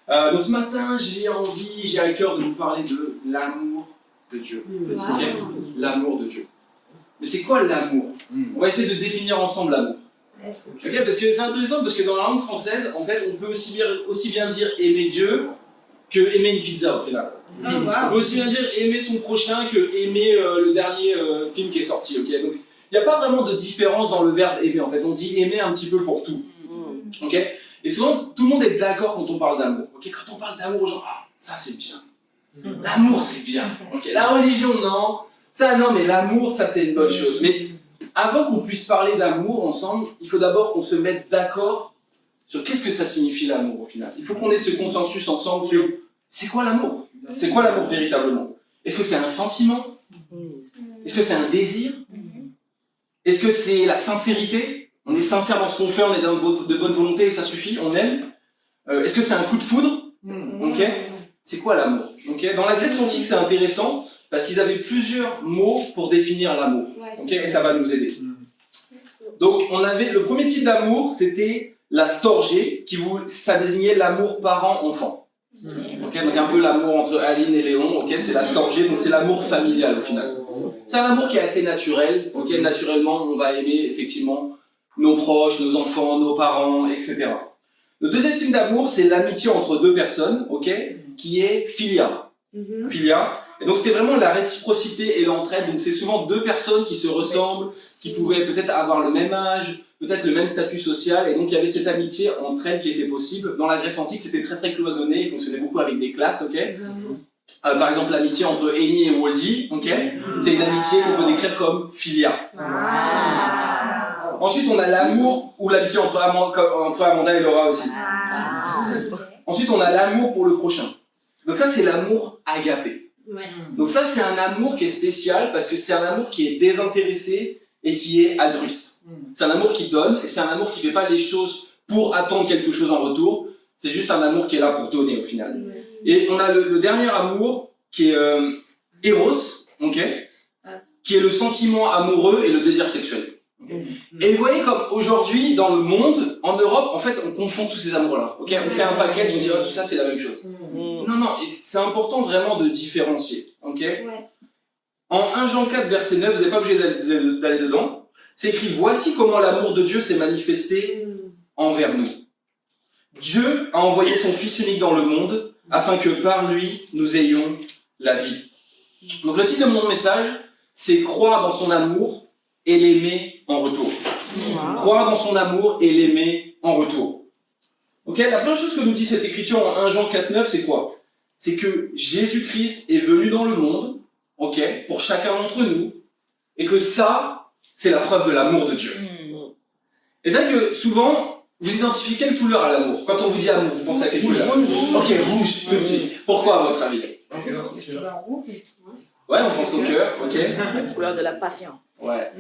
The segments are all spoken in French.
Donc ce matin, j'ai à cœur de vous parler de l'amour de Dieu. Okay. L'amour de Dieu. Mais c'est quoi l'amour? On va essayer de définir ensemble l'amour. Okay, parce que c'est intéressant, parce que dans la langue française, en fait, on peut aussi bien dire aimer Dieu que aimer une pizza au final. On peut aussi bien dire aimer son prochain que aimer le dernier film qui est sorti. Okay, donc il n'y a pas vraiment de différence dans le verbe aimer. En fait, on dit aimer un petit peu pour tout. Okay. Et souvent, tout le monde est d'accord quand on parle d'amour. Okay, quand on parle d'amour, genre, ah, ça c'est bien. L'amour c'est bien. Okay. La religion, non. Ça, non, mais l'amour, ça c'est une bonne chose. Mais avant qu'on puisse parler d'amour ensemble, il faut d'abord qu'on se mette d'accord sur qu'est-ce que ça signifie l'amour au final. Il faut qu'on ait ce consensus ensemble sur c'est quoi l'amour? C'est quoi l'amour véritablement? Est-ce que c'est un sentiment? Est-ce que c'est un désir? Est-ce que c'est la sincérité? On est sincère dans ce qu'on fait, on est de bonne volonté et ça suffit, on aime. Est-ce que c'est un coup de foudre? Okay. C'est quoi l'amour? Okay. Dans la Grèce antique, c'est intéressant parce qu'ils avaient plusieurs mots pour définir l'amour. Okay. Et ça va nous aider. Donc, on avait le premier type d'amour, c'était la storgé, ça désignait l'amour parent-enfant. Okay. Donc, un peu l'amour entre Aline et Léon, okay. C'est la storgé, donc c'est l'amour familial au final. C'est un amour qui est assez naturel. Okay. Naturellement, on va aimer effectivement nos proches, nos enfants, nos parents, etc. Le deuxième type d'amour, c'est l'amitié entre deux personnes, okay, qui est philia. Philia. Et donc c'était vraiment la réciprocité et l'entraide. Donc c'est souvent deux personnes qui se ressemblent, qui pouvaient peut-être avoir le même âge, peut-être le même statut social. Et donc il y avait cette amitié entre elles qui était possible. Dans la Grèce antique, c'était très très cloisonné. Il fonctionnait beaucoup avec des classes, ok. Par exemple, l'amitié entre Amy et Waldy, okay, c'est une amitié qu'on peut décrire comme philia. Ensuite, on a l'amour, ou l'amitié entre Amanda et Laura aussi. Ensuite, on a l'amour pour le prochain. Donc ça, c'est l'amour agapé. Donc ça, c'est un amour qui est spécial, parce que c'est un amour qui est désintéressé et qui est altruiste. C'est un amour qui donne, et c'est un amour qui fait pas les choses pour attendre quelque chose en retour. C'est juste un amour qui est là pour donner, au final. Et on a le dernier amour, qui est Eros, okay, qui est le sentiment amoureux et le désir sexuel. Et vous voyez comme aujourd'hui, dans le monde, en Europe, en fait, on confond tous ces amours-là. Okay, on fait un package, on dit oh, tout ça, c'est la même chose. Non, c'est important vraiment de différencier. Okay. En 1 Jean 4, verset 9, vous n'êtes pas obligé d'aller dedans, c'est écrit « Voici comment l'amour de Dieu s'est manifesté envers nous. Dieu a envoyé son Fils unique dans le monde, afin que par lui, nous ayons la vie. » Donc le titre de mon message, c'est « Croire dans son amour et l'aimer en retour. » Croire dans son amour et l'aimer en retour. Ok, la première chose que nous dit cette écriture en 1 Jean 4, 9, c'est quoi? C'est que Jésus-Christ est venu dans le monde, ok, pour chacun d'entre nous, et que ça, c'est la preuve de l'amour de Dieu. Et c'est vrai que souvent, vous identifiez quelle couleur à l'amour? Quand on vous dit amour, vous pensez à quelle couleur? Ok, rouge, tout de suite. Pourquoi, à votre avis? Ouais, on pense au cœur, ok. La couleur de la patience. Ouais.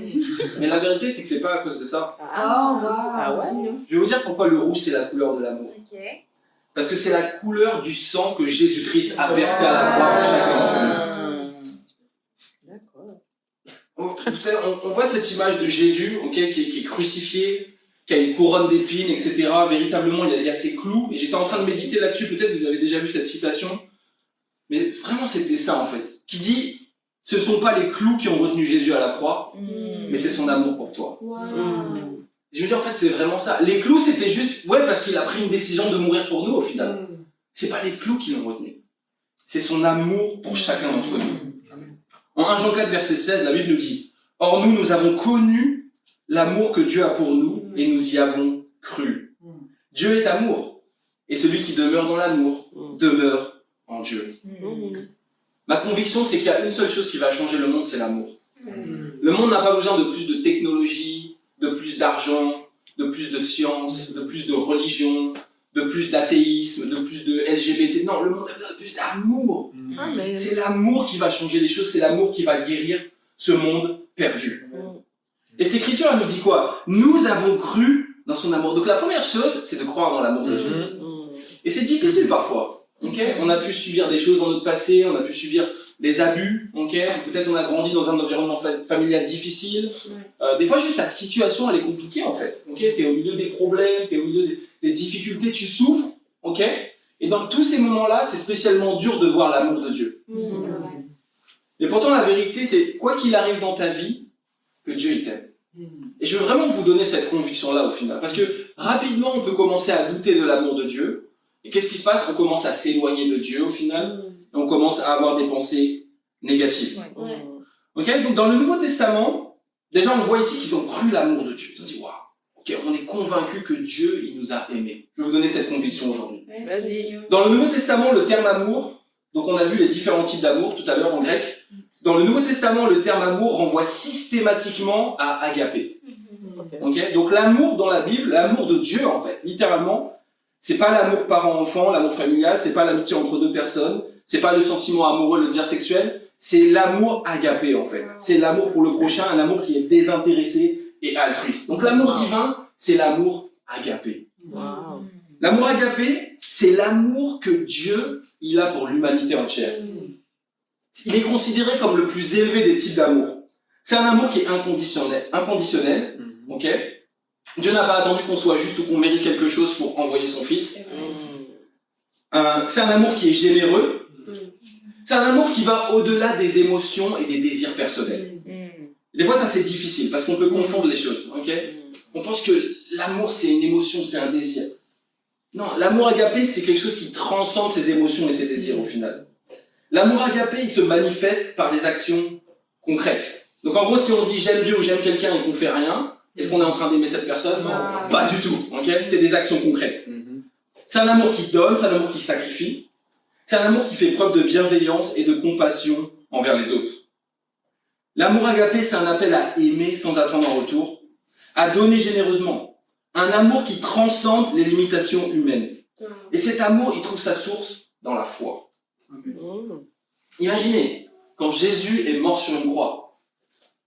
Mais la vérité, c'est que c'est pas à cause de ça. Ouais. Je vais vous dire pourquoi le rouge, c'est la couleur de l'amour. Parce que c'est la couleur du sang que Jésus-Christ a versé à la croix pour chacun d'entre nous. On voit cette image de Jésus, okay, qui est crucifié, qui a une couronne d'épines, etc. Véritablement, il y a ses clous. Et j'étais en train de méditer là-dessus, peut-être vous avez déjà vu cette citation. Mais vraiment, c'était ça, en fait. Qui dit, ce ne sont pas les clous qui ont retenu Jésus à la croix, mais c'est son amour pour toi. Je veux dire, en fait, c'est vraiment ça. Les clous, c'était juste, ouais, parce qu'il a pris une décision de mourir pour nous, au final. C'est pas les clous qui l'ont retenu. C'est son amour pour chacun d'entre nous. En 1 Jean 4, verset 16, la Bible nous dit, « Or nous avons connu l'amour que Dieu a pour nous, et nous y avons cru. Dieu est amour, et celui qui demeure dans l'amour demeure en Dieu. » Ma conviction, c'est qu'il y a une seule chose qui va changer le monde, c'est l'amour. Le monde n'a pas besoin de plus de technologie, de plus d'argent, de plus de science, de plus de religion, de plus d'athéisme, de plus de LGBT. Non, le monde a besoin de plus d'amour. C'est l'amour qui va changer les choses, c'est l'amour qui va guérir ce monde perdu. Et cette écriture, elle nous dit quoi? Nous avons cru dans son amour. Donc la première chose, c'est de croire dans l'amour de Dieu. Et c'est difficile parfois. Okay, on a pu subir des choses dans notre passé, on a pu subir des abus, okay, peut-être on a grandi dans un environnement familial difficile. Des fois, juste ta situation, elle est compliquée en fait. Okay, tu es au milieu des problèmes, tu es au milieu des difficultés, tu souffres. Okay, Et dans tous ces moments-là, c'est spécialement dur de voir l'amour de Dieu. Oui, c'est vrai. Mais pourtant, la vérité, c'est quoi qu'il arrive dans ta vie, que Dieu il t'aime. Et je veux vraiment vous donner cette conviction-là au final. Parce que rapidement, on peut commencer à douter de l'amour de Dieu. Et qu'est-ce qui se passe? On commence à s'éloigner de Dieu au final. Et on commence à avoir des pensées négatives. Ouais. Ok? Donc dans le Nouveau Testament, déjà on voit ici qu'ils ont cru l'amour de Dieu. Ils ont dit, waouh, ok, on est convaincu que Dieu, il nous a aimés. Je vais vous donner cette conviction aujourd'hui. Ouais, Vas-y. Dans le Nouveau Testament, le terme amour, donc on a vu les différents types d'amour tout à l'heure en grec. Dans le Nouveau Testament, le terme amour renvoie systématiquement à agapé. Okay? Donc l'amour dans la Bible, l'amour de Dieu en fait, littéralement, c'est pas l'amour parent-enfant, l'amour familial, c'est pas l'amitié entre deux personnes, c'est pas le sentiment amoureux, le désir sexuel, c'est l'amour agapé en fait. C'est l'amour pour le prochain, un amour qui est désintéressé et altruiste. Donc l'amour divin, c'est l'amour agapé. Wow. L'amour agapé, c'est l'amour que Dieu il a pour l'humanité entière. Il est considéré comme le plus élevé des types d'amour. C'est un amour qui est inconditionnel, ok? Dieu n'a pas attendu qu'on soit juste ou qu'on mérite quelque chose pour envoyer son fils. C'est un amour qui est généreux. C'est un amour qui va au-delà des émotions et des désirs personnels. Des fois, ça c'est difficile parce qu'on peut confondre les choses, ok? On pense que l'amour c'est une émotion, c'est un désir. Non, l'amour agapé c'est quelque chose qui transcende ses émotions et ses désirs au final. L'amour agapé, il se manifeste par des actions concrètes. Donc en gros, si on dit j'aime Dieu ou j'aime quelqu'un et qu'on fait rien, est-ce qu'on est en train d'aimer cette personne? Non. Pas du tout, ok? C'est des actions concrètes. C'est un amour qui donne, c'est un amour qui sacrifie. C'est un amour qui fait preuve de bienveillance et de compassion envers les autres. L'amour agapé, c'est un appel à aimer sans attendre en retour, à donner généreusement. Un amour qui transcende les limitations humaines. Et cet amour, il trouve sa source dans la foi. Imaginez, quand Jésus est mort sur une croix,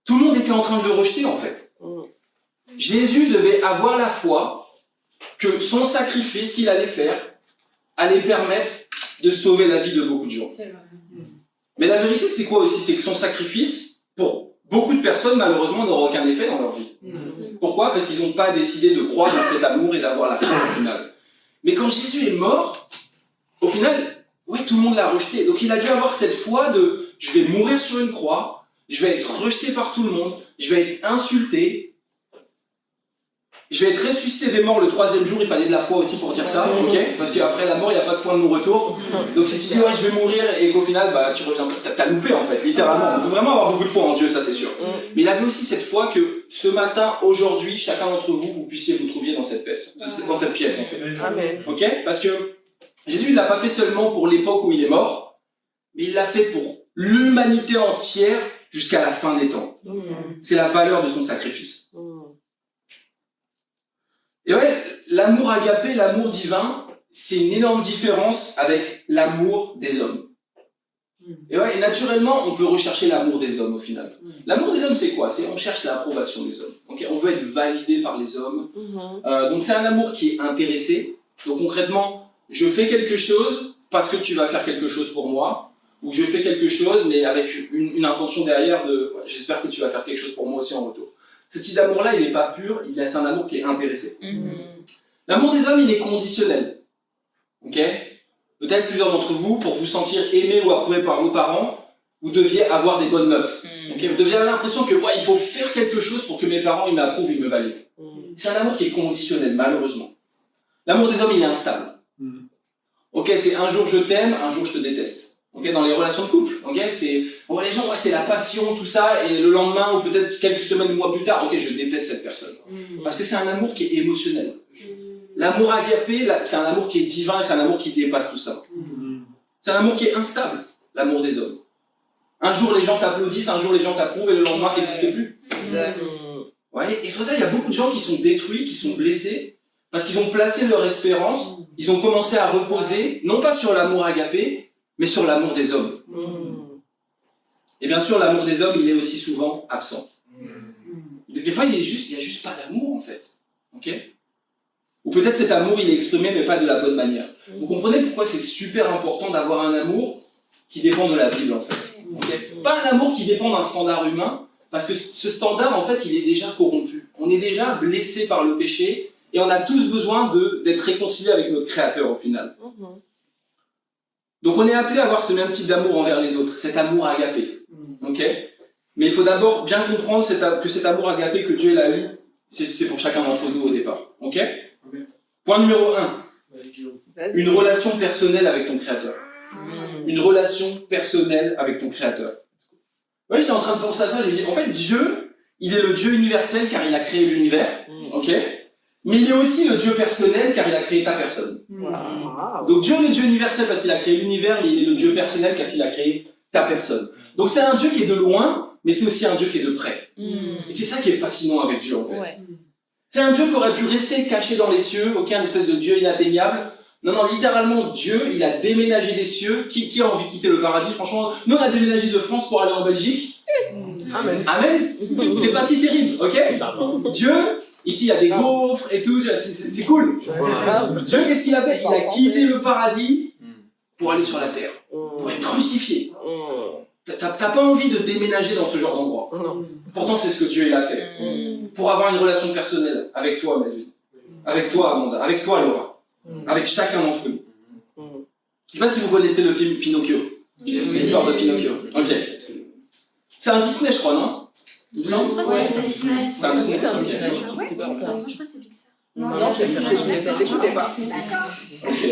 tout le monde était en train de le rejeter en fait. Jésus devait avoir la foi que son sacrifice qu'il allait faire allait permettre de sauver la vie de beaucoup de gens. Mais la vérité c'est quoi aussi? C'est que son sacrifice, pour beaucoup de personnes malheureusement, n'aura aucun effet dans leur vie. Pourquoi? Parce qu'ils n'ont pas décidé de croire dans cet amour et d'avoir la foi au final. Mais quand Jésus est mort, au final, oui, tout le monde l'a rejeté. Donc il a dû avoir cette foi de « je vais mourir sur une croix, je vais être rejeté par tout le monde, je vais être insulté, je vais être ressuscité des morts le 3e jour », il fallait de la foi aussi pour dire ça, ok? Parce qu'après la mort, il n'y a pas de point de non-retour. Donc si tu dis « ouais, je vais mourir » et qu'au final, bah, tu reviens, t'as loupé en fait, littéralement. On peut vraiment avoir beaucoup de foi en Dieu, ça c'est sûr. Mais il avait aussi cette foi que ce matin, aujourd'hui, chacun d'entre vous, vous puissiez vous trouver dans cette pièce, en fait. Amen. Ok? Parce que Jésus, il l'a pas fait seulement pour l'époque où il est mort, mais il l'a fait pour l'humanité entière jusqu'à la fin des temps. C'est la valeur de son sacrifice. Et ouais, l'amour agapé, l'amour divin, c'est une énorme différence avec l'amour des hommes. Et ouais, et naturellement, on peut rechercher l'amour des hommes au final. L'amour des hommes, c'est quoi? C'est on cherche l'approbation des hommes. Okay, on veut être validé par les hommes. Donc c'est un amour qui est intéressé. Donc concrètement, je fais quelque chose parce que tu vas faire quelque chose pour moi, ou je fais quelque chose mais avec une intention derrière de j'espère que tu vas faire quelque chose pour moi aussi en retour. Ce type d'amour-là, il n'est pas pur, c'est un amour qui est intéressé. L'amour des hommes, il est conditionnel. Ok? Peut-être plusieurs d'entre vous, pour vous sentir aimé ou approuvé par vos parents, vous deviez avoir des bonnes notes. Okay? Vous deviez avoir l'impression que ouais, il faut faire quelque chose pour que mes parents ils m'approuvent, ils me valident. C'est un amour qui est conditionnel, malheureusement. L'amour des hommes, il est instable. Ok, c'est un jour je t'aime, un jour je te déteste. Ok, dans les relations de couple, ok, c'est ouais, les gens, ouais, c'est la passion, tout ça, et le lendemain ou peut-être quelques semaines, mois plus tard, ok, je déteste cette personne. Parce que c'est un amour qui est émotionnel. L'amour agapé, c'est un amour qui est divin et c'est un amour qui dépasse tout ça. C'est un amour qui est instable, l'amour des hommes. Un jour les gens t'applaudissent, un jour les gens t'approuvent et le lendemain t'existes plus. Ouais, et c'est pour ça qu'il y a beaucoup de gens qui sont détruits, qui sont blessés, parce qu'ils ont placé leur espérance, ils ont commencé à reposer, non pas sur l'amour agapé, mais sur l'amour des hommes. Et bien sûr, l'amour des hommes, il est aussi souvent absent. Des fois, il y a juste pas d'amour, en fait. Ok? Ou peut-être cet amour, il est exprimé, mais pas de la bonne manière. Vous comprenez pourquoi c'est super important d'avoir un amour qui dépend de la Bible, en fait. Okay? Pas un amour qui dépend d'un standard humain, parce que ce standard, en fait, il est déjà corrompu. On est déjà blessé par le péché, et on a tous besoin d'être réconciliés avec notre Créateur, au final. Donc on est appelé à avoir ce même type d'amour envers les autres, cet amour agapé. Ok? Mais il faut d'abord bien comprendre que cet amour agapé que Dieu a eu, c'est pour chacun d'entre nous au départ. Ok? Point numéro 1. Une relation personnelle avec ton Créateur. Une relation personnelle avec ton Créateur. Oui, j'étais en train de penser à ça, je me dis, en fait, Dieu, il est le Dieu universel car il a créé l'univers. Ok? Mais il est aussi le Dieu personnel car il a créé ta personne. Donc Dieu est le Dieu universel parce qu'il a créé l'univers, mais il est le Dieu personnel parce qu'il a créé ta personne. Donc c'est un Dieu qui est de loin, mais c'est aussi un Dieu qui est de près. Et c'est ça qui est fascinant avec Dieu en fait. C'est un Dieu qui aurait pu rester caché dans les cieux, aucun espèce de Dieu inatteignable. Non, littéralement, Dieu, il a déménagé des cieux. Qui a envie de quitter le paradis, franchement? Nous, on a déménagé de France pour aller en Belgique. Amen. Amen. C'est pas si terrible, ok? Dieu, ici, il y a des gaufres et tout, c'est cool. Dieu, qu'est-ce qu'il a fait? Il a quitté le paradis pour aller sur la terre, pour être crucifié. T'as pas envie de déménager dans ce genre d'endroit. Pourtant, c'est ce que Dieu il a fait. Pour avoir une relation personnelle avec toi, Melvin. Avec toi, Amanda. Avec toi, Laura. Avec chacun d'entre nous. Je sais pas si vous connaissez le film Pinocchio. L'histoire de Pinocchio. Ok. C'est un Disney, je crois, non? Il me semble. Je crois que c'est Disney. C'est un Disney. Moi, je crois que c'est Pixar. Non, c'est Disney. L'écoutez pas. Ok.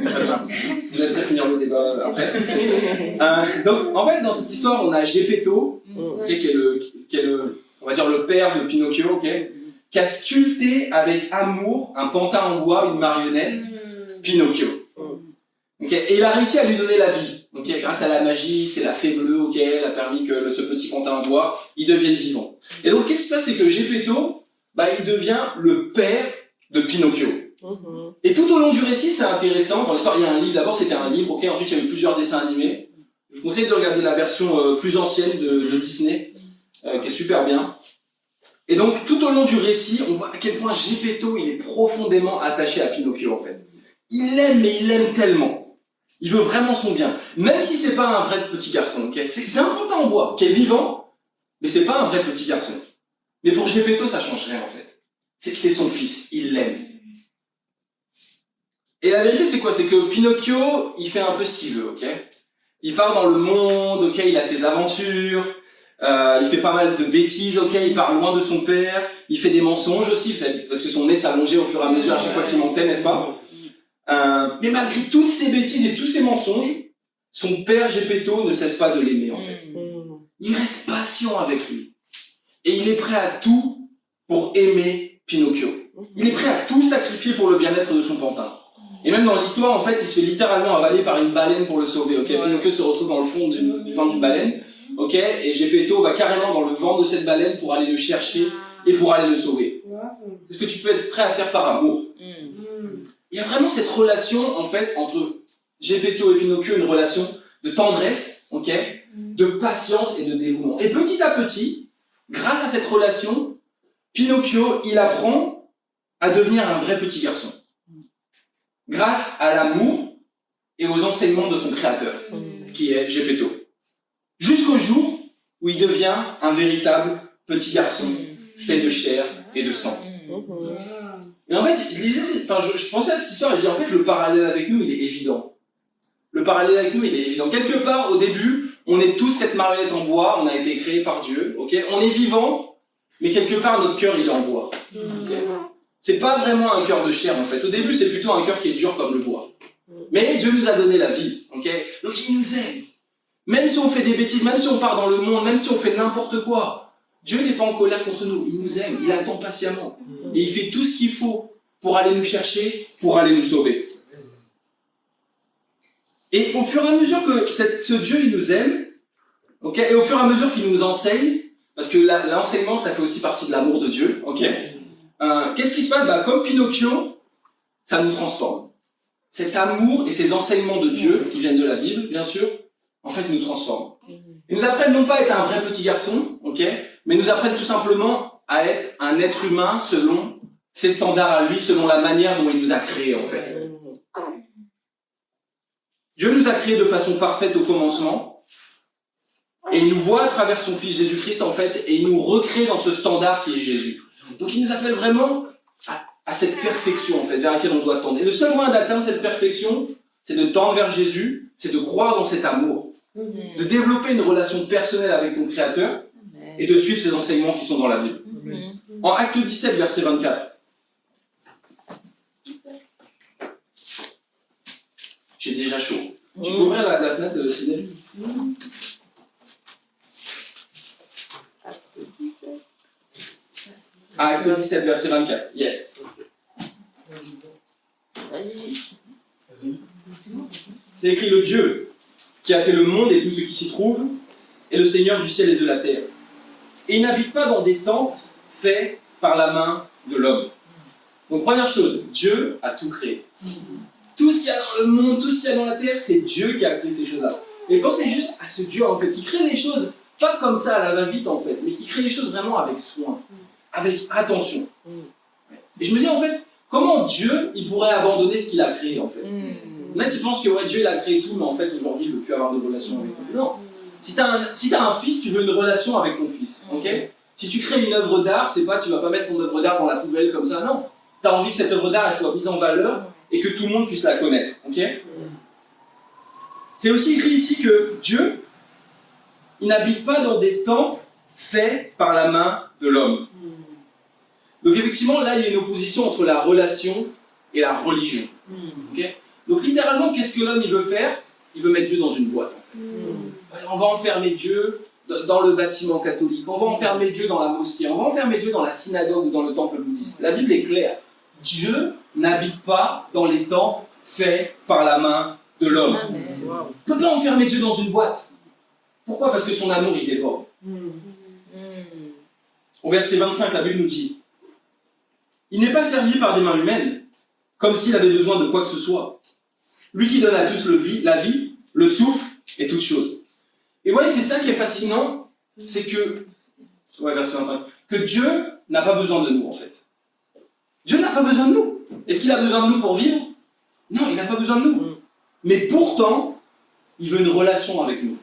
Très bien. Je laisserai finir le débat après. Donc, en fait, dans cette histoire, on a Geppetto, qui est on va dire le père de Pinocchio, qui a sculpté avec amour un pantin en bois, une marionnette, Pinocchio. Et il a réussi à lui donner la vie. Grâce à la magie, c'est la fée bleue, elle a permis que ce petit pantin en bois, il devienne vivant. Et donc, qu'est-ce qui se passe, c'est que Geppetto, il devient le père de Pinocchio. Et tout au long du récit, c'est intéressant. Dans l'histoire, il y a un livre. D'abord, c'était un livre, ensuite, il y a eu plusieurs dessins animés. Je vous conseille de regarder la version plus ancienne de Disney, qui est super bien. Et donc, tout au long du récit, on voit à quel point Geppetto, il est profondément attaché à Pinocchio, en fait. Il l'aime, mais il l'aime tellement. Il veut vraiment son bien. Même si c'est pas un vrai petit garçon, C'est un pantin en bois, qui est vivant, mais c'est pas un vrai petit garçon. Mais pour Geppetto, ça change rien, en fait. C'est son fils. Il l'aime. Et la vérité, c'est quoi? C'est que Pinocchio, il fait un peu ce qu'il veut, Il part dans le monde, il a ses aventures, il fait pas mal de bêtises, il part loin de son père, il fait des mensonges aussi, parce que son nez s'allongeait au fur et à mesure à chaque fois qu'il mentait, n'est-ce pas? Mais malgré toutes ces bêtises et tous ces mensonges, son père Geppetto ne cesse pas de l'aimer, en fait. Il reste patient avec lui. Et il est prêt à tout pour aimer Pinocchio. Il est prêt à tout sacrifier pour le bien-être de son pantin. Et même dans l'histoire, en fait, il se fait littéralement avaler par une baleine pour le sauver, Pinocchio se retrouve dans le fond du ventre d'une baleine, et Geppetto va carrément dans le ventre de cette baleine pour aller le chercher et pour aller le sauver. C'est ce que tu peux être prêt à faire par amour. Il y a vraiment cette relation, en fait, entre Geppetto et Pinocchio, une relation de tendresse, de patience et de dévouement. Et petit à petit, grâce à cette relation, Pinocchio, il apprend à devenir un vrai petit garçon. Grâce à l'amour et aux enseignements de son créateur, qui est Geppetto. Jusqu'au jour où il devient un véritable petit garçon, fait de chair et de sang. Et en fait, je pensais à cette histoire et je dis, en fait, le parallèle avec nous, il est évident. Le parallèle avec nous, il est évident. Quelque part, au début, on est tous cette marionnette en bois, on a été créé par Dieu, On est vivant, mais quelque part, notre cœur, il est en bois. C'est pas vraiment un cœur de chair, en fait. Au début, c'est plutôt un cœur qui est dur comme le bois. Mais Dieu nous a donné la vie, Donc il nous aime. Même si on fait des bêtises, même si on part dans le monde, même si on fait n'importe quoi, Dieu n'est pas en colère contre nous. Il nous aime, il attend patiemment. Et il fait tout ce qu'il faut pour aller nous chercher, pour aller nous sauver. Et au fur et à mesure que ce Dieu, il nous aime, et au fur et à mesure qu'il nous enseigne, parce que l'enseignement, ça fait aussi partie de l'amour de Dieu, qu'est-ce qui se passe? Comme Pinocchio, ça nous transforme. Cet amour et ces enseignements de Dieu, qui viennent de la Bible, bien sûr, en fait, nous transforment. Ils nous apprennent non pas à être un vrai petit garçon, mais nous apprennent tout simplement à être un être humain selon ses standards à lui, selon la manière dont il nous a créés, en fait. Dieu nous a créés de façon parfaite au commencement, et il nous voit à travers son Fils Jésus-Christ, en fait, et il nous recrée dans ce standard qui est Jésus. Donc il nous appelle vraiment à cette perfection, en fait, vers laquelle on doit tendre. Et le seul moyen d'atteindre cette perfection, c'est de tendre vers Jésus, c'est de croire dans cet amour, de développer une relation personnelle avec ton Créateur et de suivre ces enseignements qui sont dans la Bible. En Acte 17, verset 24. J'ai déjà chaud. Tu peux ouvrir la fenêtre, Céline? Acte 17, verset 24. Yes. C'est écrit: le Dieu qui a fait le monde et tout ce qui s'y trouve est le Seigneur du ciel et de la terre. Et il n'habite pas dans des temples faits par la main de l'homme. Donc première chose, Dieu a tout créé. Tout ce qu'il y a dans le monde, tout ce qu'il y a dans la terre, c'est Dieu qui a créé ces choses-là. Et pensez juste à ce Dieu en fait, qui crée les choses pas comme ça à la va-vite en fait, mais qui crée les choses vraiment avec soin, avec attention. Et je me dis en fait, comment Dieu, il pourrait abandonner ce qu'il a créé en fait? Il y en a qui pensent que ouais, Dieu il a créé tout, mais en fait aujourd'hui il ne veut plus avoir de relation avec lui. Non. Si tu as un fils, tu veux une relation avec ton fils. Okay? Si tu crées une œuvre d'art, c'est pas, tu vas pas mettre ton œuvre d'art dans la poubelle comme ça, non. Tu as envie que cette œuvre d'art elle soit mise en valeur et que tout le monde puisse la connaître. Okay? C'est aussi écrit ici que Dieu, il n'habite pas dans des temples faits par la main de l'homme. Donc effectivement, là, il y a une opposition entre la relation et la religion. Okay? Donc littéralement, qu'est-ce que l'homme il veut faire? Il veut mettre Dieu dans une boîte. En fait. On va enfermer Dieu dans le bâtiment catholique, on va enfermer Dieu dans la mosquée, on va enfermer Dieu dans la synagogue ou dans le temple bouddhiste. La Bible est claire. Dieu n'habite pas dans les temples faits par la main de l'homme. On ne peut pas enfermer Dieu dans une boîte. Pourquoi? Parce que son amour, il déborde. Au verset 25, la Bible nous dit: il n'est pas servi par des mains humaines, comme s'il avait besoin de quoi que ce soit. Lui qui donne à tous la vie, le souffle et toutes choses. Et voilà, c'est ça qui est fascinant, c'est que, verset 25, que Dieu n'a pas besoin de nous, en fait. Dieu n'a pas besoin de nous. Est-ce qu'il a besoin de nous pour vivre? Non, il n'a pas besoin de nous. Mais pourtant, il veut une relation avec nous.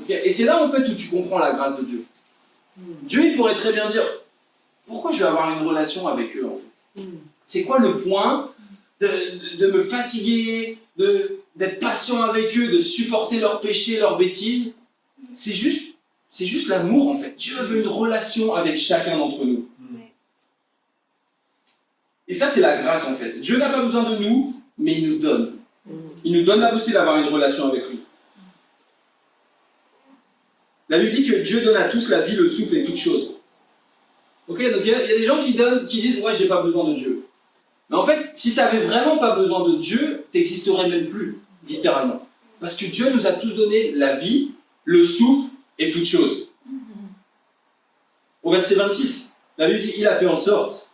Okay? Et c'est là, en fait, où tu comprends la grâce de Dieu. Dieu, il pourrait très bien dire: pourquoi je vais avoir une relation avec eux, en fait? C'est quoi le point de me fatiguer, d'être patient avec eux, de supporter leurs péchés, leurs bêtises? C'est juste l'amour, en fait. Dieu veut une relation avec chacun d'entre nous. Et ça, c'est la grâce, en fait. Dieu n'a pas besoin de nous, mais il nous donne. Il nous donne la possibilité d'avoir une relation avec lui. La Bible dit que Dieu donne à tous la vie, le souffle et toutes choses. Okay, donc il y a des gens qui disent: ouais, j'ai pas besoin de Dieu. Mais en fait, si tu n'avais vraiment pas besoin de Dieu, tu n'existerais même plus, littéralement. Parce que Dieu nous a tous donné la vie, le souffle et toutes choses. Au verset 26, la Bible dit: il a fait en sorte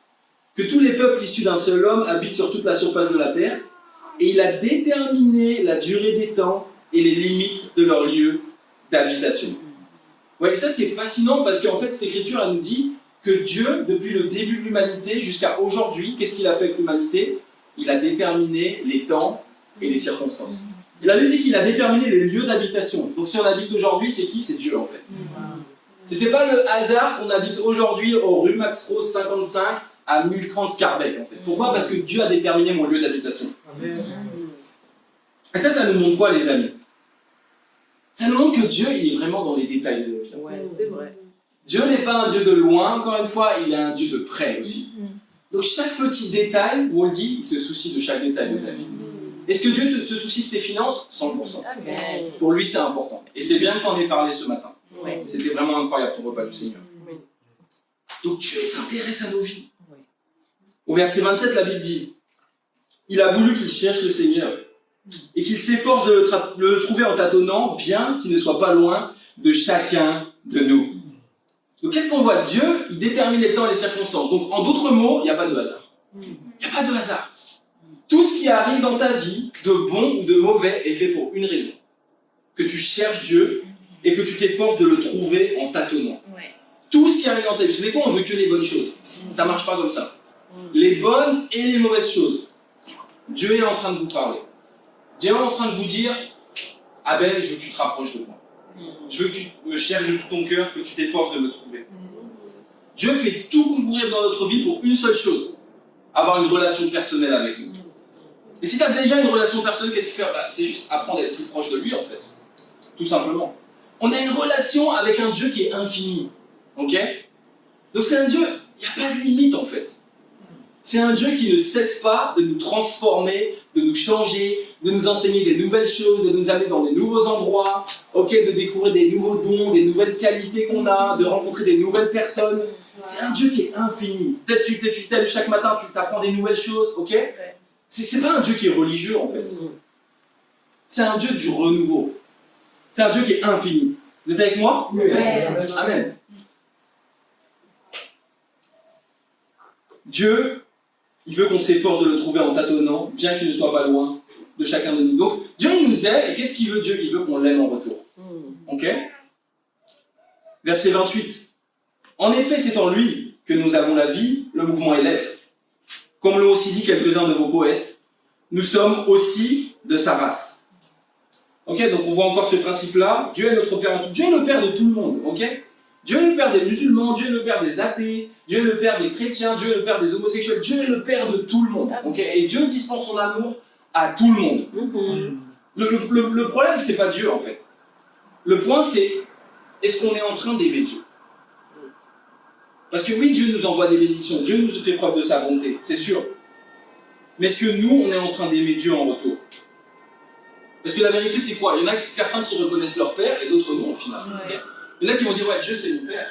que tous les peuples issus d'un seul homme habitent sur toute la surface de la terre, et il a déterminé la durée des temps et les limites de leur lieu d'habitation. Ouais, et ça c'est fascinant parce qu'en fait cette écriture elle nous dit que Dieu, depuis le début de l'humanité jusqu'à aujourd'hui, qu'est-ce qu'il a fait avec l'humanité? Il a déterminé les temps et les circonstances. Il a dit qu'il a déterminé les lieux d'habitation. Donc si on habite aujourd'hui, c'est qui? C'est Dieu en fait. C'était pas le hasard qu'on habite aujourd'hui au rue Max Rose 55 à 1030 Scarbeck en fait. Pourquoi? Parce que Dieu a déterminé mon lieu d'habitation. Et ça nous montre quoi les amis? Ça nous montre que Dieu, il est vraiment dans les détails de nos vies. Ouais, c'est vrai. Dieu n'est pas un Dieu de loin, encore une fois, il est un Dieu de près aussi. Donc chaque petit détail, où on le dit, il se soucie de chaque détail de ta vie. Est-ce que Dieu se soucie de tes finances? 100%. Amen. Pour lui, c'est important. Et c'est bien que tu en aies parlé ce matin. Ouais. C'était vraiment incroyable ton repas du Seigneur. Oui. Donc Dieu s'intéresse à nos vies. Oui. Au verset 27, la Bible dit: il a voulu qu'il cherche le Seigneur et qu'il s'efforce de le trouver en tâtonnant, bien qu'il ne soit pas loin de chacun de nous. Donc qu'est-ce qu'on voit? Dieu, il détermine les temps et les circonstances. Donc en d'autres mots, il n'y a pas de hasard. Il n'y a pas de hasard. Tout ce qui arrive dans ta vie, de bon ou de mauvais, est fait pour une raison. Que tu cherches Dieu et que tu t'efforces de le trouver en tâtonnant. Ouais. Tout ce qui arrive dans ta vie, parce que des fois on veut que les bonnes choses. Ça ne marche pas comme ça. Les bonnes et les mauvaises choses. Dieu est en train de vous parler. Dieu est en train de vous dire: Abel, je veux que tu te rapproches de moi. Je veux que tu me cherches de tout ton cœur, que tu t'efforces de me trouver. Dieu fait tout concourir dans notre vie pour une seule chose: avoir une relation personnelle avec nous. Et si tu as déjà une relation personnelle, qu'est-ce qu'il fait? C'est juste apprendre à être plus proche de lui, en fait. Tout simplement. On a une relation avec un Dieu qui est infini. Ok? Donc c'est un Dieu, il n'y a pas de limite, en fait. C'est un Dieu qui ne cesse pas de nous transformer, de nous changer, de nous enseigner des nouvelles choses, de nous amener dans des nouveaux endroits, ok, de découvrir des nouveaux dons, des nouvelles qualités qu'on a, de rencontrer des nouvelles personnes. C'est un Dieu qui est infini. Peut-être tu t'allumes chaque matin, tu t'apprends des nouvelles choses, ok? C'est pas un Dieu qui est religieux, en fait. C'est un Dieu du renouveau. C'est un Dieu qui est infini. Vous êtes avec moi? Amen. Dieu, il veut qu'on s'efforce de le trouver en tâtonnant, bien qu'il ne soit pas loin de chacun de nous. Donc, Dieu, il nous aime, et qu'est-ce qu'il veut, Dieu? Il veut qu'on l'aime en retour. Ok? Verset 28. En effet, c'est en lui que nous avons la vie, le mouvement et l'être. Comme l'ont aussi dit quelques-uns de vos poètes, nous sommes aussi de sa race. Ok? Donc, on voit encore ce principe-là. Dieu est notre Père en tout. Dieu est le Père de tout le monde. Ok? Dieu est le Père des musulmans, Dieu est le Père des athées, Dieu est le Père des chrétiens, Dieu est le Père des homosexuels, Dieu est le Père de tout le monde. Okay? Et Dieu dispense son amour à tout le monde. Le problème, c'est pas Dieu, en fait. Le point, c'est, est-ce qu'on est en train d'aimer Dieu? Parce que oui, Dieu nous envoie des bénédictions, Dieu nous fait preuve de sa bonté, c'est sûr. Mais est-ce que nous, on est en train d'aimer Dieu en retour? Parce que la vérité, c'est quoi? Il y en a certains qui reconnaissent leur Père et d'autres non, au final. Okay? Il y en a qui vont dire, ouais, Dieu c'est mon père.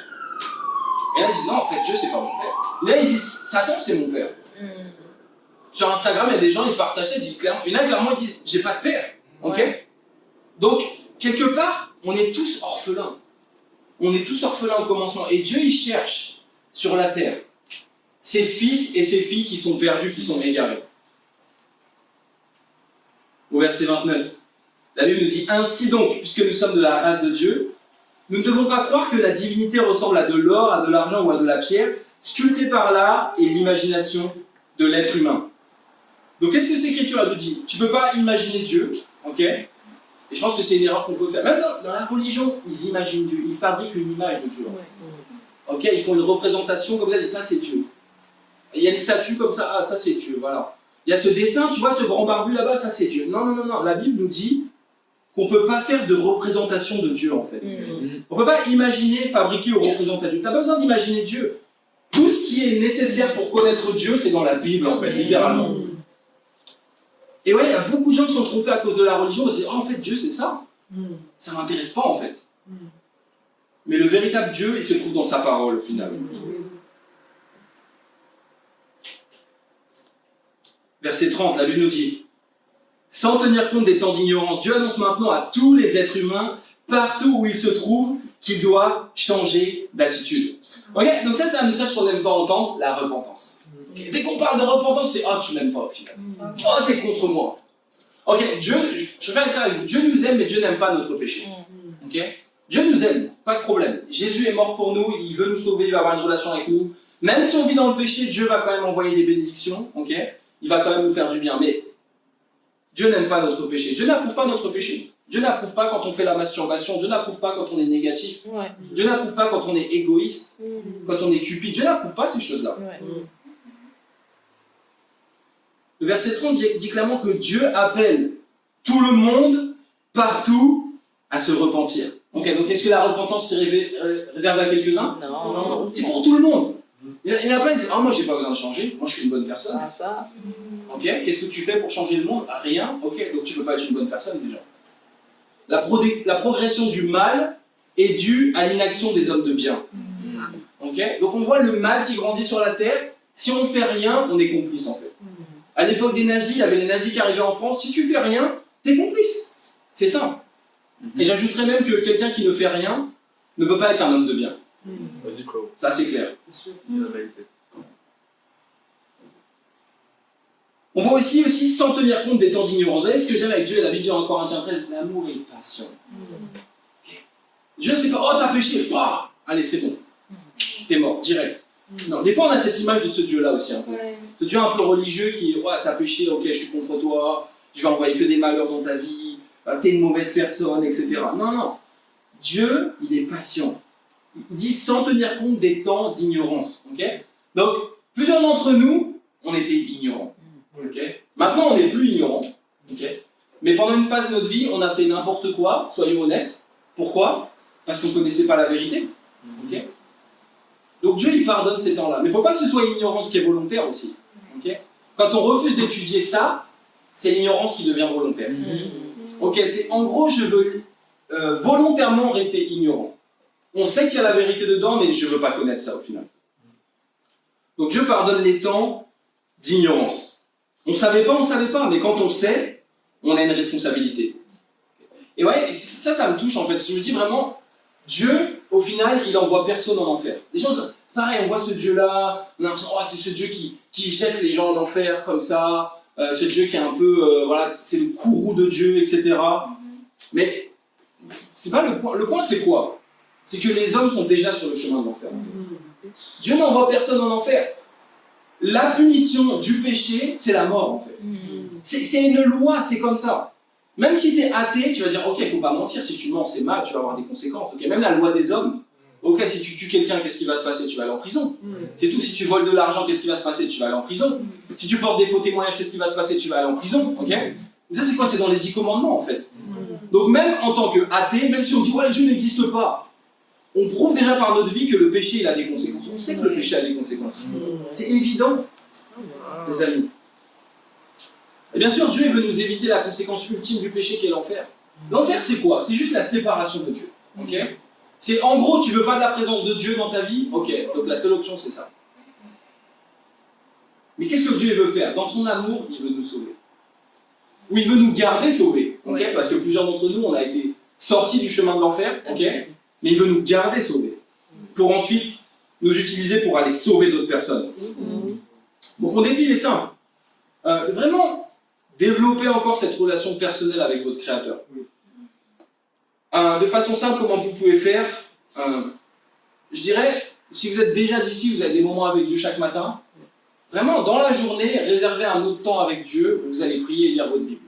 Et là, ils disent, non, en fait, Dieu c'est pas mon père. Et là, ils disent, Satan c'est mon père. Sur Instagram, il y a des gens, ils partagent ça, il y en a clairement, ils disent, j'ai pas de père. Ok? Donc, quelque part, on est tous orphelins. On est tous orphelins au commencement. Et Dieu, il cherche sur la terre ses fils et ses filles qui sont perdus, qui sont égarés. Au verset 29, la Bible nous dit, ainsi donc, puisque nous sommes de la race de Dieu, nous ne devons pas croire que la divinité ressemble à de l'or, à de l'argent ou à de la pierre, sculptée par l'art et l'imagination de l'être humain. Donc qu'est-ce que cette écriture nous dit? Tu ne peux pas imaginer Dieu, ok? Et je pense que c'est une erreur qu'on peut faire. Même dans la religion, ils imaginent Dieu, ils fabriquent une image de Dieu. Ok? Ils font une représentation comme ça, et ça c'est Dieu. Et il y a une statue comme ça, ah ça c'est Dieu, voilà. Il y a ce dessin, tu vois ce grand barbu là-bas, ça c'est Dieu. Non, non, non, non, la Bible nous dit qu'on ne peut pas faire de représentation de Dieu, en fait. On ne peut pas imaginer, fabriquer ou représenter Dieu. Tu n'as pas besoin d'imaginer Dieu. Tout ce qui est nécessaire pour connaître Dieu, c'est dans la Bible, en fait, littéralement. Et ouais, il y a beaucoup de gens qui sont trompés à cause de la religion, c'est en fait, Dieu, c'est ça. Ça ne m'intéresse pas, en fait. Mais le véritable Dieu, il se trouve dans sa parole, au final. Verset 30, la Bible nous dit, sans tenir compte des temps d'ignorance, Dieu annonce maintenant à tous les êtres humains, partout où ils se trouvent, qu'ils doivent changer d'attitude. Ok? Donc ça, c'est un message qu'on n'aime pas entendre, la repentance. Okay? Dès qu'on parle de repentance, c'est « Oh, tu m'aimes pas au final. Oh, t'es contre moi. » Ok, Dieu, je vais faire clair avec vous, Dieu nous aime, mais Dieu n'aime pas notre péché. Ok? Dieu nous aime, pas de problème. Jésus est mort pour nous, il veut nous sauver, il va avoir une relation avec nous. Même si on vit dans le péché, Dieu va quand même envoyer des bénédictions, ok? Il va quand même nous faire du bien, mais Dieu n'aime pas notre péché. Dieu n'approuve pas notre péché. Dieu n'approuve pas quand on fait la masturbation. Dieu n'approuve pas quand on est négatif. Dieu n'approuve pas quand on est égoïste, quand on est cupide. Dieu n'approuve pas ces choses-là. Le verset 30 dit clairement que Dieu appelle tout le monde, partout, à se repentir. Okay, donc est-ce que la repentance s'est réservée à quelques-uns? Non. C'est pour tout le monde. Il y en a plein qui disent « Ah, moi, j'ai pas besoin de changer. Moi, je suis une bonne personne. » Ok, qu'est-ce que tu fais pour changer le monde? Rien. Ok, donc tu peux pas être une bonne personne déjà. La progression du mal est due à l'inaction des hommes de bien. Ok, donc on voit le mal qui grandit sur la terre. Si on ne fait rien, on est complice en fait. À l'époque des nazis, il y avait les nazis qui arrivaient en France. Si tu fais rien, t'es complice. C'est ça. Et j'ajouterais même que quelqu'un qui ne fait rien ne peut pas être un homme de bien. Vas-y frérot. Ça c'est clair. C'est la vérité. On voit aussi sans tenir compte des temps d'ignorance. Vous voyez ce que j'aime avec Dieu et la Bible en Corinthiens 13? L'amour est patient. Okay. Dieu c'est pas, oh t'as péché, bah allez c'est bon. T'es mort, direct. Non, des fois on a cette image de ce Dieu-là aussi un peu. Ce Dieu un peu religieux qui, ouais t'as péché, ok je suis contre toi, je vais envoyer que des malheurs dans ta vie, t'es une mauvaise personne, etc. Non, non. Dieu, il est patient. Il dit sans tenir compte des temps d'ignorance. Okay? Donc, plusieurs d'entre nous, on était ignorants. Okay? Maintenant, on n'est plus ignorant, okay, mais pendant une phase de notre vie, on a fait n'importe quoi, soyons honnêtes. Pourquoi? Parce qu'on ne connaissait pas la vérité. Okay. Donc Dieu, il pardonne ces temps-là. Mais il ne faut pas que ce soit l'ignorance qui est volontaire aussi. Okay. Quand on refuse d'étudier ça, c'est l'ignorance qui devient volontaire. Ok, c'est en gros, je veux volontairement rester ignorant. On sait qu'il y a la vérité dedans, mais je ne veux pas connaître ça au final. Donc Dieu pardonne les temps d'ignorance. On ne savait pas, mais quand on sait, on a une responsabilité. Et ouais, ça me touche en fait. Je me dis vraiment, Dieu, au final, il envoie personne en enfer. Les choses, pareil, on voit ce Dieu-là, on a l'impression, oh, c'est ce Dieu qui jette les gens en enfer comme ça, ce Dieu qui est un peu, voilà, c'est le courroux de Dieu, etc. Mais c'est pas le point. Le point, c'est quoi? C'est que les hommes sont déjà sur le chemin de l'enfer. Dieu n'envoie personne en enfer. La punition du péché, c'est la mort, en fait. C'est une loi, c'est comme ça. Même si tu es athée, tu vas dire, ok, il ne faut pas mentir, si tu mens, c'est mal, tu vas avoir des conséquences. Okay. Même la loi des hommes, ok, si tu tues quelqu'un, qu'est-ce qui va se passer? Tu vas aller en prison. C'est tout. Si tu voles de l'argent, qu'est-ce qui va se passer? Tu vas aller en prison. Si tu portes des faux témoignages, qu'est-ce qui va se passer? Tu vas aller en prison. Ok. Ça, c'est quoi? C'est dans les 10 commandements, en fait. Donc même en tant qu'athée, même si on dit, ouais, Dieu n'existe pas, on prouve déjà par notre vie que le péché, il a des conséquences. On sait que le péché a des conséquences. C'est évident, les amis. Et bien sûr, Dieu veut nous éviter la conséquence ultime du péché qui est l'enfer. L'enfer, c'est quoi? C'est juste la séparation de Dieu. Okay, c'est en gros, tu veux pas de la présence de Dieu dans ta vie? Ok, donc la seule option, c'est ça. Mais qu'est-ce que Dieu veut faire? Dans son amour, il veut nous sauver. Ou il veut nous garder sauvés. Okay, parce que plusieurs d'entre nous, on a été sortis du chemin de l'enfer. Okay, mais il veut nous garder sauvés. Pour ensuite nous utiliser pour aller sauver d'autres personnes. Donc mon défi est simple. Vraiment, développez encore cette relation personnelle avec votre Créateur. De façon simple, comment vous pouvez faire? Je dirais, si vous êtes déjà d'ici, vous avez des moments avec Dieu chaque matin. Vraiment, dans la journée, réservez un autre temps avec Dieu, vous allez prier et lire votre Bible.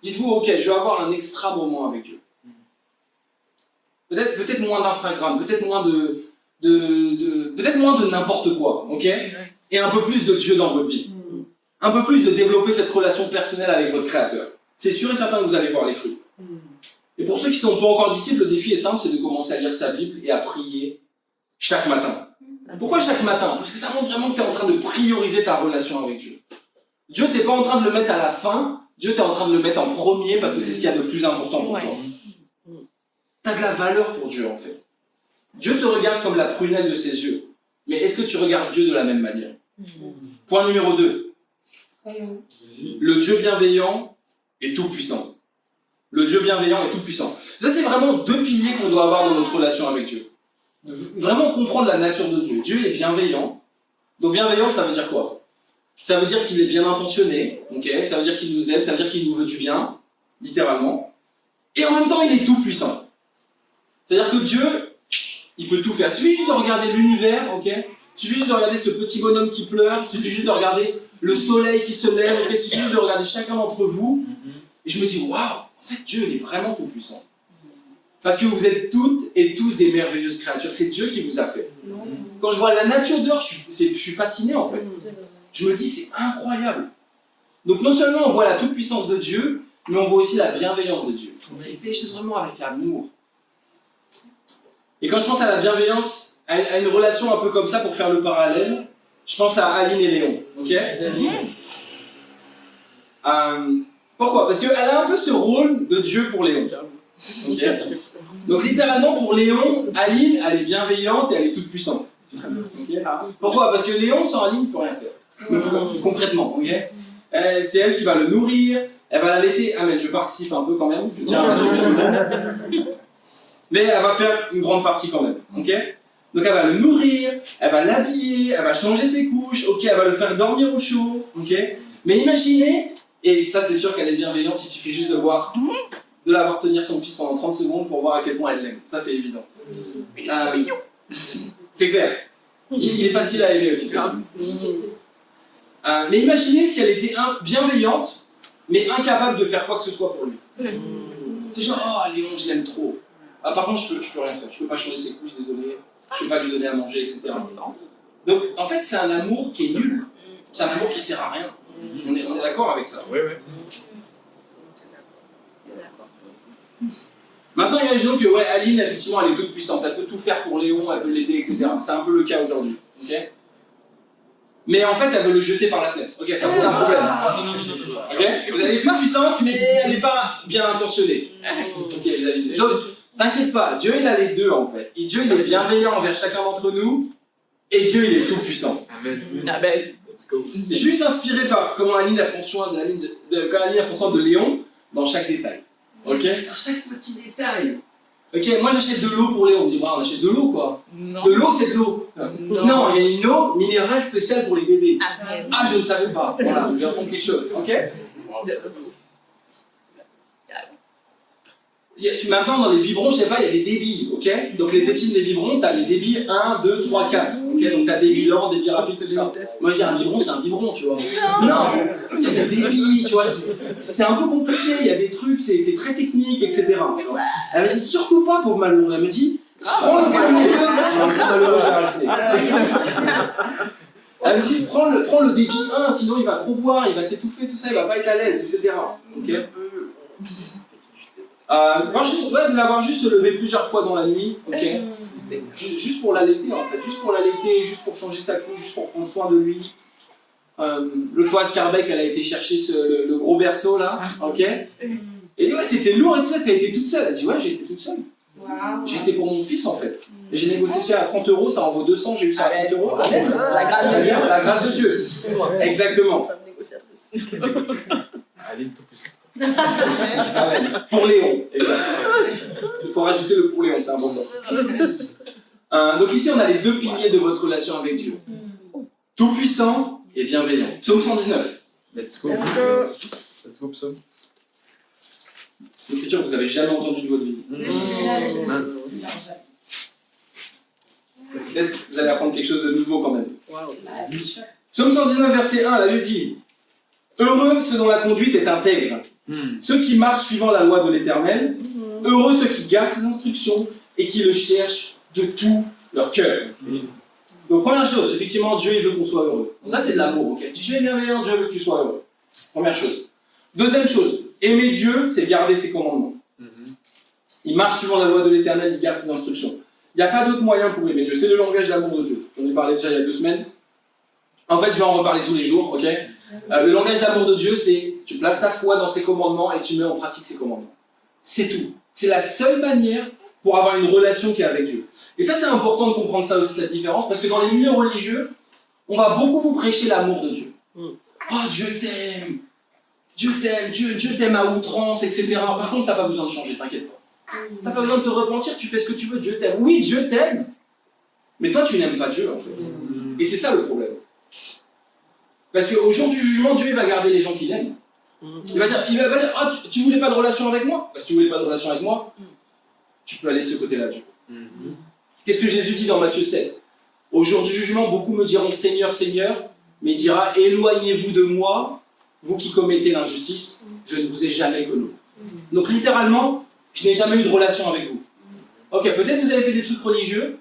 Dites-vous, ok, je vais avoir un extra moment avec Dieu. Peut-être moins d'Instagram, peut-être moins peut-être moins de n'importe quoi, ok? Et un peu plus de Dieu dans votre vie. Un peu plus de développer cette relation personnelle avec votre Créateur. C'est sûr et certain que vous allez voir les fruits. Et pour ceux qui ne sont pas encore disciples, le défi est simple, c'est de commencer à lire sa Bible et à prier chaque matin. Pourquoi chaque matin? Parce que ça montre vraiment que tu es en train de prioriser ta relation avec Dieu. Dieu, tu n'es pas en train de le mettre à la fin, Dieu, tu es en train de le mettre en premier parce que c'est ce qu'il y a de plus important pour toi. Tu as de la valeur pour Dieu, en fait. Dieu te regarde comme la prunelle de ses yeux. Mais est-ce que tu regardes Dieu de la même manière? Point numéro 2. Le Dieu bienveillant est tout-puissant. Le Dieu bienveillant est tout-puissant. Ça, c'est vraiment 2 piliers qu'on doit avoir dans notre relation avec Dieu. Vraiment comprendre la nature de Dieu. Dieu est bienveillant. Donc bienveillant, ça veut dire quoi? Ça veut dire qu'il est bien intentionné. Okay, ça veut dire qu'il nous aime. Ça veut dire qu'il nous veut du bien, littéralement. Et en même temps, il est tout-puissant. C'est-à-dire que Dieu, il peut tout faire. Il suffit juste de regarder l'univers, ok? Il suffit juste de regarder ce petit bonhomme qui pleure. Il suffit juste de regarder le soleil qui se lève. Okay? Il suffit juste de regarder chacun d'entre vous. Et je me dis, waouh, en fait, Dieu, il est vraiment tout-puissant. Parce que vous êtes toutes et tous des merveilleuses créatures. C'est Dieu qui vous a fait. Quand je vois la nature dehors, je suis fasciné, en fait. Je me dis, c'est incroyable. Donc, non seulement on voit la toute-puissance de Dieu, mais on voit aussi la bienveillance de Dieu. Il fait les choses vraiment avec amour. Et quand je pense à la bienveillance, à une relation un peu comme ça, pour faire le parallèle, je pense à Aline et Léon. Ok? Pourquoi? Parce qu'elle a un peu ce rôle de Dieu pour Léon. Okay? Donc littéralement pour Léon, Aline, elle est bienveillante et elle est toute puissante. Okay? Pourquoi? Parce que Léon sans Aline ne peut rien faire. Concrètement. Okay? C'est elle qui va le nourrir, elle va l'allaiter. Ah mais je participe un peu quand même, je tiens à rassurer. Mais elle va faire une grande partie quand même. Okay? Donc elle va le nourrir, elle va l'habiller, elle va changer ses couches, ok, elle va le faire dormir au chaud. Okay? Mais imaginez, et ça c'est sûr qu'elle est bienveillante, il suffit juste de la voir tenir son fils pendant 30 secondes pour voir à quel point elle l'aime. Ça c'est évident. C'est clair. Il est facile à aimer aussi, ça. Mais imaginez si elle était bienveillante, mais incapable de faire quoi que ce soit pour lui. C'est genre, oh Léon, je l'aime trop. Ah, par contre, je peux rien faire. Je peux pas changer ses couches, désolé. Je peux pas lui donner à manger, etc. Donc, en fait, c'est un amour qui est nul. C'est un amour qui sert à rien. On est d'accord? d'accord avec ça. Ouais, ouais. Maintenant, imaginons que ouais, Aline, effectivement, elle est toute puissante, elle peut tout faire pour Léon, elle peut l'aider, etc. C'est un peu le cas aujourd'hui. Okay, mais en fait, elle veut le jeter par la fenêtre. Ok, ça pose un problème. Okay, vous allez toute puissante, mais elle n'est pas bien intentionnée. Ok, les amis. Donc, t'inquiète pas, Dieu il a les deux en fait. Et Dieu il est bienveillant envers chacun d'entre nous, et Dieu il est tout puissant. Amen. Amen. Let's go. Juste inspiré par comment Aline prend soin de Léon dans chaque détail. Ok, dans chaque petit détail. Ok, moi j'achète de l'eau pour Léon. On me dit, bah, on achète de l'eau quoi. Non. De l'eau, c'est de l'eau. Non, il y a une eau minérale spéciale pour les bébés. Amen. Ah, je ne savais pas. Voilà, je vais apprendre quelque chose. Ok. Maintenant, dans les biberons, je sais pas, il y a des débits, ok. Donc les tétines des biberons, tu as les débits 1, 2, 3, 4. Ok, donc tu as débits lents, débits rapides, tout ça. Moi, je dis un biberon, c'est un biberon, tu vois. Non, il y a des débits, tu vois, c'est un peu compliqué, il y a des trucs, c'est très technique, etc. Elle me dit surtout pas, pauvre malheureux. Elle me dit, prends le malheureux. Non, le malheureux, j'ai arrêté. Elle me dit, prends le débit 1, sinon il va trop boire, il va s'étouffer, tout ça, il va pas être à l'aise, etc. Ok. De l'avoir juste se lever plusieurs fois dans la nuit, ok. Juste pour l'allaiter en fait, juste pour l'allaiter, juste pour changer sa couche, juste pour prendre soin de lui. L'autre fois à Scarbeck, elle a été chercher le gros berceau là, ok. Et ouais, c'était lourd et tout ça, t'as été toute seule. Elle a dit ouais, j'ai été toute seule. J'ai été pour mon fils en fait. Et j'ai négocié ça à 30 €, ça en vaut 200, j'ai eu ça à 30 €. La grâce de Dieu. La grâce de Dieu. Exactement. Aline, tout puissant. Ah ouais, pour Léon. Il faut rajouter le pour Léon, c'est important. Donc ici, on a les deux piliers de votre relation avec Dieu. Tout puissant et bienveillant. Psaume 119. Let's go. Let's go, psaume. Une écriture que vous n'avez jamais entendue de votre vie. Mince. Peut-être que vous allez apprendre quelque chose de nouveau quand même. C'est sûr. Psaume 119, verset 1, la Bible dit « Heureux ceux dont la conduite est intègre, ceux qui marchent suivant la loi de l'Éternel, heureux ceux qui gardent ses instructions et qui le cherchent de tout leur cœur. » Donc première chose, effectivement, Dieu il veut qu'on soit heureux. Ça c'est de l'amour, ok. Si Dieu est bienveillant, Dieu veut que tu sois heureux. Première chose. Deuxième chose, aimer Dieu, c'est garder ses commandements. Il marche suivant la loi de l'Éternel, il garde ses instructions. Il n'y a pas d'autre moyen pour aimer Dieu. C'est le langage d'amour de Dieu. J'en ai parlé déjà il y a 2 semaines. En fait, je vais en reparler tous les jours, ok. Le langage d'amour de Dieu, c'est tu places ta foi dans ses commandements et tu mets en pratique ses commandements. C'est tout. C'est la seule manière pour avoir une relation qui est avec Dieu. Et ça, c'est important de comprendre ça aussi, cette différence, parce que dans les milieux religieux, on va beaucoup vous prêcher l'amour de Dieu. Oh, Dieu t'aime. Dieu t'aime, Dieu t'aime à outrance, etc. Par contre, t'as pas besoin de changer, t'inquiète pas. T'as pas besoin de te repentir, tu fais ce que tu veux, Dieu t'aime. Oui, Dieu t'aime, mais toi, tu n'aimes pas Dieu, en fait. Et c'est ça le problème. Parce qu'au jour du jugement, Dieu va garder les gens qu'il aime. Il va dire, ah, tu voulais pas de relation avec moi? Parce que tu voulais pas de relation avec moi, tu peux aller de ce côté-là, Dieu. Qu'est-ce que Jésus dit dans Matthieu 7? Au jour du jugement, beaucoup me diront Seigneur, Seigneur, mais il dira, éloignez-vous de moi, vous qui commettez l'injustice, je ne vous ai jamais connu. Donc littéralement, je n'ai jamais eu de relation avec vous. Ok, peut-être vous avez fait des trucs religieux,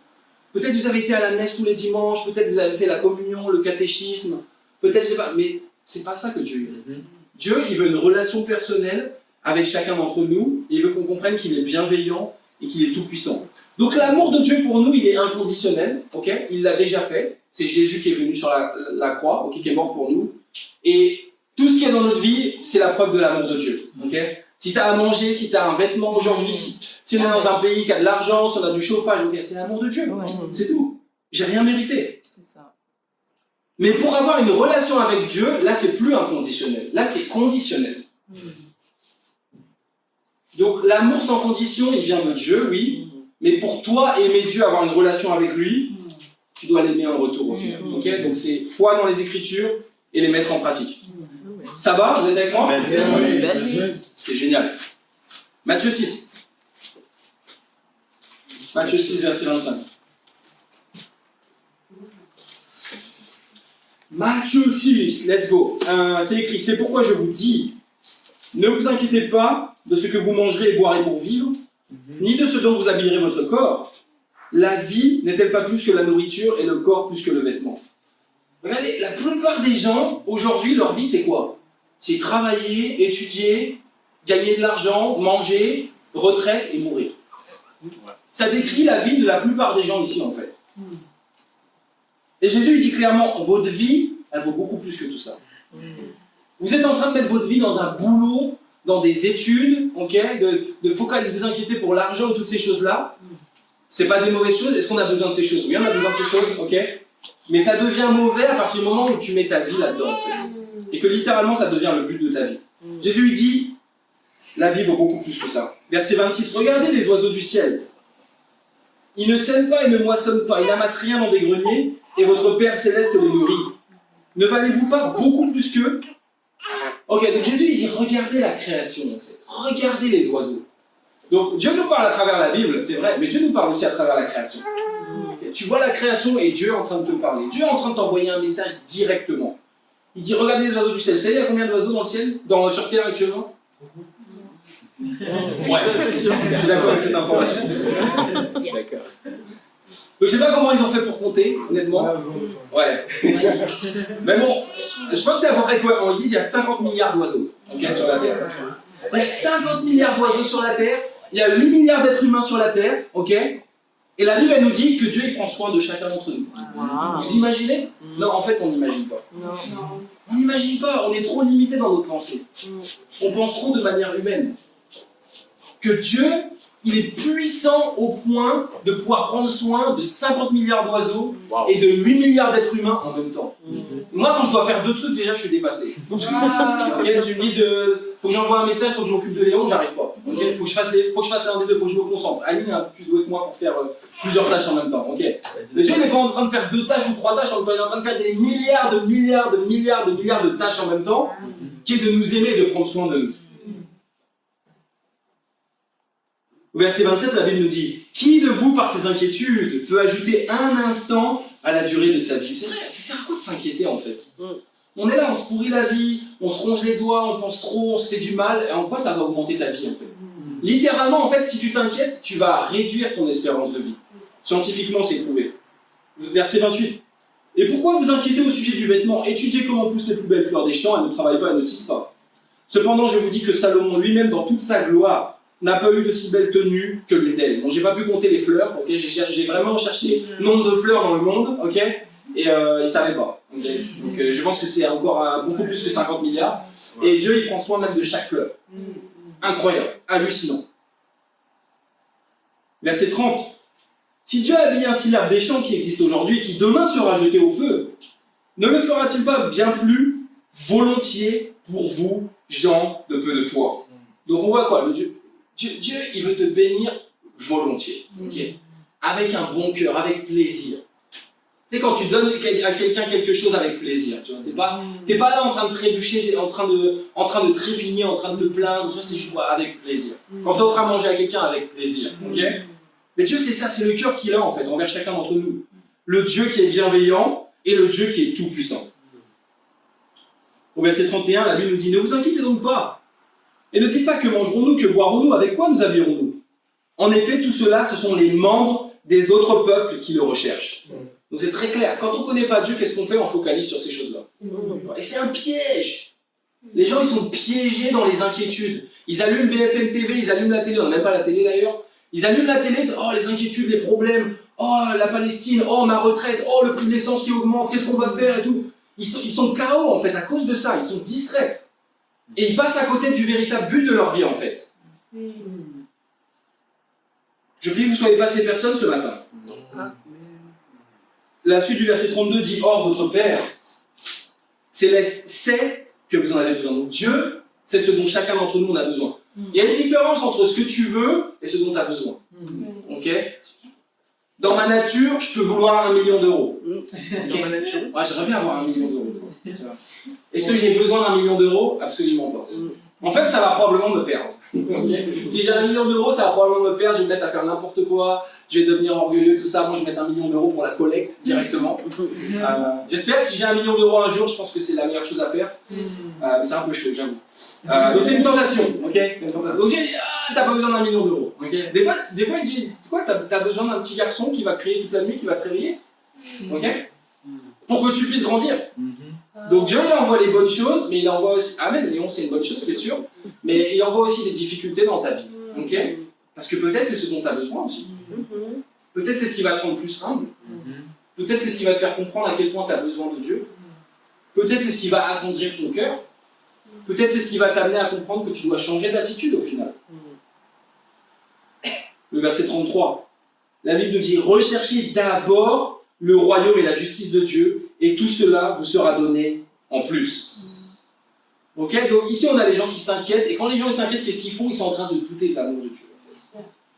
peut-être vous avez été à la messe tous les dimanches, peut-être vous avez fait la communion, le catéchisme, peut-être je sais pas, mais c'est pas ça que Dieu veut. Dieu, il veut une relation personnelle avec chacun d'entre nous, et il veut qu'on comprenne qu'il est bienveillant et qu'il est tout puissant. Donc l'amour de Dieu pour nous, il est inconditionnel, ok? Il l'a déjà fait, c'est Jésus qui est venu sur la croix, ok, qui est mort pour nous, et tout ce qu'il y a dans notre vie, c'est la preuve de l'amour de Dieu, ok? Si tu as à manger, si tu as un vêtement aujourd'hui, si on est dans un pays qui a de l'argent, si on a du chauffage, okay, c'est l'amour de Dieu, c'est tout. J'ai rien mérité. C'est ça. Mais pour avoir une relation avec Dieu, là c'est plus inconditionnel, là c'est conditionnel. Donc l'amour sans condition, il vient de Dieu, oui, mais pour toi aimer Dieu, avoir une relation avec lui, tu dois l'aimer en retour au final. Ok, donc c'est foi dans les Écritures et les mettre en pratique. Ça va? Vous êtes avec moi? C'est génial. Matthieu 6. Matthieu 6, verset 25. Matthieu 6, let's go. C'est écrit, c'est pourquoi je vous dis, ne vous inquiétez pas de ce que vous mangerez et boirez pour vivre, ni de ce dont vous habillerez votre corps. La vie n'est-elle pas plus que la nourriture et le corps plus que le vêtement? Regardez, la plupart des gens, aujourd'hui, leur vie c'est quoi? C'est travailler, étudier, gagner de l'argent, manger, retraite et mourir. Ça décrit la vie de la plupart des gens ici, en fait. Et Jésus il dit clairement, votre vie, elle vaut beaucoup plus que tout ça. Vous êtes en train de mettre votre vie dans un boulot, dans des études, okay, de vous inquiéter pour l'argent ou toutes ces choses-là. C'est pas des mauvaises choses. Est-ce qu'on a besoin de ces choses? Oui, on a besoin de ces choses, ok. Mais ça devient mauvais à partir du moment où tu mets ta vie là-dedans, en fait. Et que littéralement, ça devient le but de ta vie. Jésus lui dit, la vie vaut beaucoup plus que ça. Verset 26, regardez les oiseaux du ciel. Ils ne sèment pas et ne moissonnent pas, ils n'amassent rien dans des greniers, et votre Père Céleste les nourrit. Ne valez-vous pas beaucoup plus qu'eux? Ok, donc Jésus il dit, regardez la création, en fait. Regardez les oiseaux. Donc Dieu nous parle à travers la Bible, c'est vrai, mais Dieu nous parle aussi à travers la création. Okay. Tu vois la création et Dieu est en train de te parler. Dieu est en train de t'envoyer un message directement. Il dit, regardez les oiseaux du ciel. Vous savez, il y a combien d'oiseaux dans le ciel, sur Terre actuellement? Ouais, je suis d'accord avec cette information. D'accord. Donc je sais pas comment ils ont fait pour compter, honnêtement. Ouais. Mais bon, je pense que c'est à peu près quoi. On dit qu'il y a 50 milliards d'oiseaux sur la Terre. Il y a 50 milliards d'oiseaux sur la Terre. Il y a 8 milliards d'êtres humains sur la Terre, ok? Et la Bible, elle nous dit que Dieu il prend soin de chacun d'entre nous. Wow. Vous imaginez? Non, en fait, on n'imagine pas. Non. On n'imagine pas, on est trop limité dans notre pensée. On pense trop de manière humaine. Que Dieu, il est puissant au point de pouvoir prendre soin de 50 milliards d'oiseaux et de 8 milliards d'êtres humains en même temps. Moi, quand je dois faire 2 trucs, déjà, je suis dépassé. Okay, tu me dis, faut que j'envoie un message, faut que je m'occupe de Léon, j'arrive pas. Okay, faut que je fasse l'un des deux, faut que je me concentre. Aline a plus doué que moi pour faire plusieurs tâches en même temps. Okay. Mais Dieu n'est pas en train de faire 2 tâches ou 3 tâches, il est en train de faire des milliards de tâches en même temps, qui est de nous aimer et de prendre soin de nous. Au verset 27, la Bible nous dit « Qui de vous, par ses inquiétudes, peut ajouter un instant à la durée de sa vie ?» C'est vrai, ça sert à quoi de s'inquiéter en fait? On est là, on se pourrit la vie, on se ronge les doigts, on pense trop, on se fait du mal, et en quoi ça va augmenter ta vie en fait? Littéralement, en fait, si tu t'inquiètes, tu vas réduire ton espérance de vie. Scientifiquement, c'est prouvé. Verset 28. « Et pourquoi vous inquiétez au sujet du vêtement? Étudiez comment poussent les plus belles fleurs des champs, elles ne travaillent pas, elles ne tissent pas. Cependant, je vous dis que Salomon lui-même, dans toute sa gloire, n'a pas eu de si belle tenue que l'une d'elles. Bon, j'ai pas pu compter les fleurs, ok, j'ai vraiment cherché le nombre de fleurs dans le monde, ok, et ils savaient pas. Okay. Donc je pense que c'est encore beaucoup plus que 50 milliards. Et Dieu, il prend soin même de chaque fleur. Incroyable, hallucinant. Verset 30. Si Dieu a habillé ainsi l'arbre des champs qui existe aujourd'hui et qui demain sera jeté au feu, ne le fera-t-il pas bien plus volontiers pour vous, gens de peu de foi? Donc on voit quoi? Dieu, il veut te bénir volontiers, okay? Avec un bon cœur, avec plaisir. Tu sais, quand tu donnes à quelqu'un quelque chose avec plaisir, tu vois, t'es pas là en train de trébucher, en train de trépigner, en train de te plaindre, c'est juste avec plaisir. Quand tu offres à manger à quelqu'un avec plaisir, ok? Mais Dieu, c'est ça, c'est le cœur qu'il a en fait, envers chacun d'entre nous. Le Dieu qui est bienveillant et le Dieu qui est tout-puissant. Au verset 31, la Bible nous dit, ne vous inquiétez donc pas. Et ne dites pas que mangerons-nous, que boirons-nous, avec quoi nous habillerons-nous? En effet, tout cela, ce sont les membres des autres peuples qui le recherchent. Donc c'est très clair. Quand on ne connaît pas Dieu, qu'est-ce qu'on fait? On focalise sur ces choses-là. Et c'est un piège. Les gens, ils sont piégés dans les inquiétudes. Ils allument BFM TV, ils allument la télé, on n'a même pas la télé d'ailleurs. Ils allument la télé, oh les inquiétudes, les problèmes, oh la Palestine, oh ma retraite, oh le prix de l'essence qui augmente, qu'est-ce qu'on va faire et tout. Ils sont KO en fait à cause de ça, ils sont distraits. Et ils passent à côté du véritable but de leur vie, en fait. Je prie que vous ne soyez pas ces personnes ce matin. La suite du verset 32 dit « Or, votre Père Céleste sait que vous en avez besoin. » Donc Dieu, c'est ce dont chacun d'entre nous en a besoin. Il y a une différence entre ce que tu veux et ce dont tu as besoin. Ok? Dans ma nature, je peux vouloir 1 million d'euros. Dans ma nature? Ouais, j'aimerais bien avoir 1 million d'euros. Est-ce que j'ai besoin d'1 million d'euros? Absolument pas. En fait, ça va probablement me perdre. Okay? Si j'ai 1 million d'euros, ça va probablement me perdre, je vais me mettre à faire n'importe quoi, je vais devenir orgueilleux, tout ça. Moi, je vais mettre 1 million d'euros pour la collecte directement. J'espère que si j'ai 1 million d'euros un jour, je pense que c'est la meilleure chose à faire. Mais c'est un peu chaud, j'avoue. Donc c'est une tentation, ok? C'est une tentation. Donc j'ai dit, t'as pas besoin d'1 million d'euros. Okay? Des fois, il dit, quoi, t'as besoin d'un petit garçon qui va crier toute la nuit, qui va te réveiller, ok? Pour que tu puisses grandir. Donc Dieu, il envoie les bonnes choses, mais il envoie aussi... Amen, Léon, c'est une bonne chose, c'est sûr. Mais il envoie aussi des difficultés dans ta vie. Ok? Parce que peut-être c'est ce dont tu as besoin aussi. Peut-être c'est ce qui va te rendre plus humble. Peut-être c'est ce qui va te faire comprendre à quel point tu as besoin de Dieu. Peut-être c'est ce qui va attendrir ton cœur. Peut-être c'est ce qui va t'amener à comprendre que tu dois changer d'attitude au final. Le verset 33. La Bible nous dit « Recherchez d'abord le royaume et la justice de Dieu, et tout cela vous sera donné en plus. » Ok? Donc ici on a les gens qui s'inquiètent, et quand les gens s'inquiètent, qu'est-ce qu'ils font? Ils sont en train de douter de l'amour de Dieu.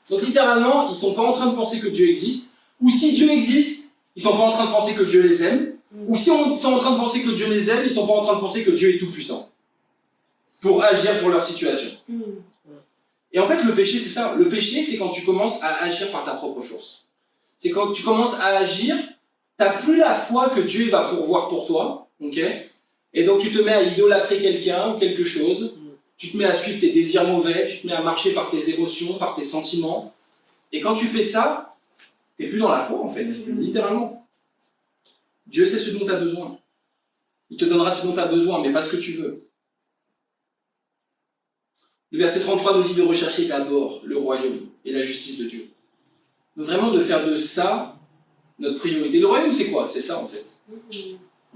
Donc littéralement, ils ne sont pas en train de penser que Dieu existe, ou si Dieu existe, ils ne sont pas en train de penser que Dieu les aime, ou si ils sont en train de penser que Dieu les aime, ils ne sont pas en train de penser que Dieu est tout-puissant pour agir pour leur situation. Et en fait, le péché, c'est ça. Le péché, c'est quand tu commences à agir par ta propre force. C'est quand tu commences à agir, tu n'as plus la foi que Dieu va pourvoir pour toi, ok? Et donc tu te mets à idolâtrer quelqu'un ou quelque chose, tu te mets à suivre tes désirs mauvais, tu te mets à marcher par tes émotions, par tes sentiments. Et quand tu fais ça, tu n'es plus dans la foi, en fait, littéralement. Dieu sait ce dont tu as besoin. Il te donnera ce dont tu as besoin, mais pas ce que tu veux. Le verset 33 nous dit de rechercher d'abord le royaume et la justice de Dieu. Donc vraiment de faire de ça notre priorité. Le royaume, c'est quoi? C'est ça, en fait.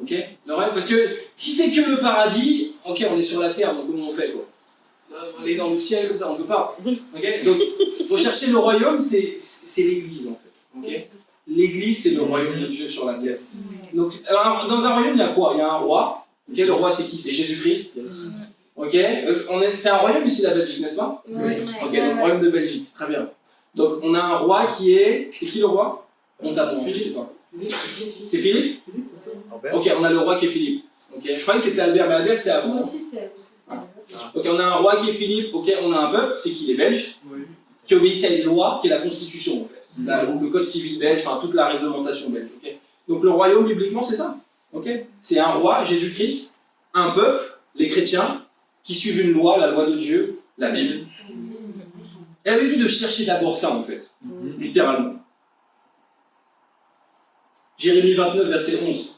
Ok? Le royaume, parce que si c'est que le paradis, ok, on est sur la terre, donc comment on fait, quoi? On est dans le ciel, on ne peut pas. Okay? Donc, rechercher le royaume, c'est l'Église, en fait. Okay? L'Église, c'est le royaume de Dieu sur la terre. Donc, alors, dans un royaume, il y a quoi? Il y a un roi. Okay? Le roi, c'est qui? C'est Jésus-Christ. Ok? C'est un royaume ici, la Belgique, n'est-ce pas? Oui. Ok, donc royaume de Belgique, très bien. Donc, on a un roi qui est... C'est qui le roi? Montamment, je sais pas. C'est Philippe? Ok, on a le roi qui est Philippe. Okay. Je croyais que c'était Albert, mais Albert c'était avant. Moi aussi c'était. Ok, on a un roi qui est Philippe, ok, on a un peuple, c'est qui? Les Belges, qui obéissent à une loi, qui est la Constitution en fait. Le code civil belge, enfin toute la réglementation belge. Okay. Donc le royaume, bibliquement, c'est ça. Okay. C'est un roi, Jésus-Christ, un peuple, les chrétiens, qui suivent une loi, la loi de Dieu, la Bible. Elle avait dit de chercher d'abord ça en fait, littéralement. Jérémie 29, verset 11.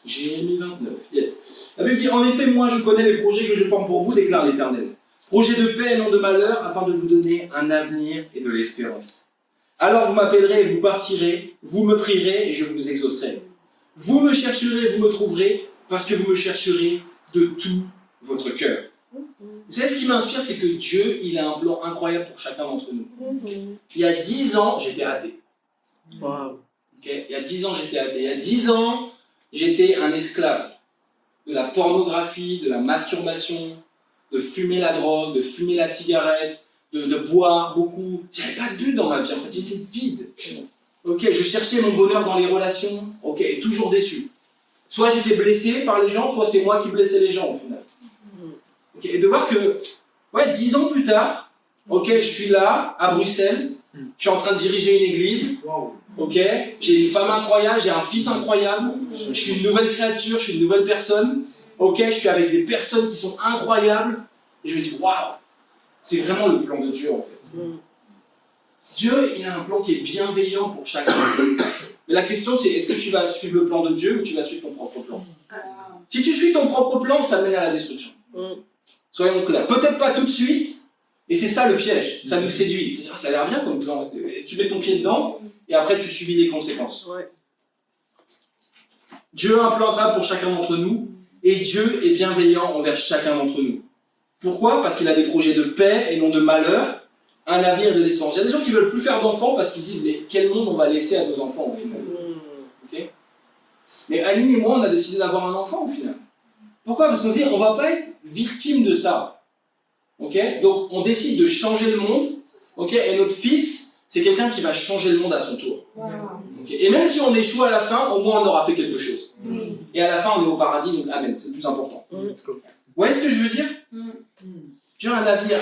Jérémie 29, yes. La Bible dit, en effet, moi je connais les projets que je forme pour vous, déclare l'Éternel. Projets de paix et non de malheur, afin de vous donner un avenir et de l'espérance. Alors vous m'appellerez et vous partirez, vous me prierez et je vous exaucerai. Vous me chercherez et vous me trouverez, parce que vous me chercherez de tout votre cœur. Vous savez, ce qui m'inspire, c'est que Dieu, il a un plan incroyable pour chacun d'entre nous. Il y a 10 ans, j'étais athée. Wow. Okay? Il y a 10 ans, j'étais athée. Il y a 10 ans, j'étais un esclave de la pornographie, de la masturbation, de fumer la drogue, de fumer la cigarette, de boire beaucoup. J'avais pas de but dans ma vie, en fait, j'étais vide. Ok, je cherchais mon bonheur dans les relations, ok, et toujours déçu. Soit j'étais blessé par les gens, soit c'est moi qui blessais les gens au final. Okay, et de voir que, ouais, 10 ans plus tard, ok, je suis là, à Bruxelles, je suis en train de diriger une église, ok, j'ai une femme incroyable, j'ai un fils incroyable, je suis une nouvelle créature, je suis une nouvelle personne, ok, je suis avec des personnes qui sont incroyables, et je me dis, waouh, c'est vraiment le plan de Dieu en fait. Dieu, il a un plan qui est bienveillant pour chacun. Mais la question c'est, est-ce que tu vas suivre le plan de Dieu ou tu vas suivre ton propre plan? Si tu suis ton propre plan, ça mène à la destruction. Soyons clairs. Peut-être pas tout de suite, et c'est ça le piège. Ça nous séduit. Ça a l'air bien comme plan. Tu mets ton pied dedans, et après tu subis les conséquences. Dieu a un plan grave pour chacun d'entre nous, et Dieu est bienveillant envers chacun d'entre nous. Pourquoi? Parce qu'il a des projets de paix et non de malheur, un avenir et de l'espérance. Il y a des gens qui veulent plus faire d'enfants parce qu'ils disent, mais quel monde on va laisser à nos enfants au final? Okay? Mais Aline et moi, on a décidé d'avoir un enfant au final. Pourquoi? Parce qu'on dit, on va pas être victime de ça. Okay? Donc, on décide de changer le monde, okay? Et notre fils, c'est quelqu'un qui va changer le monde à son tour. Okay? Et même si on échoue à la fin, au moins on aura fait quelque chose. Et à la fin, on est au paradis, donc amen, c'est le plus important. Vous voyez ce que je veux dire? Tu as un avenir,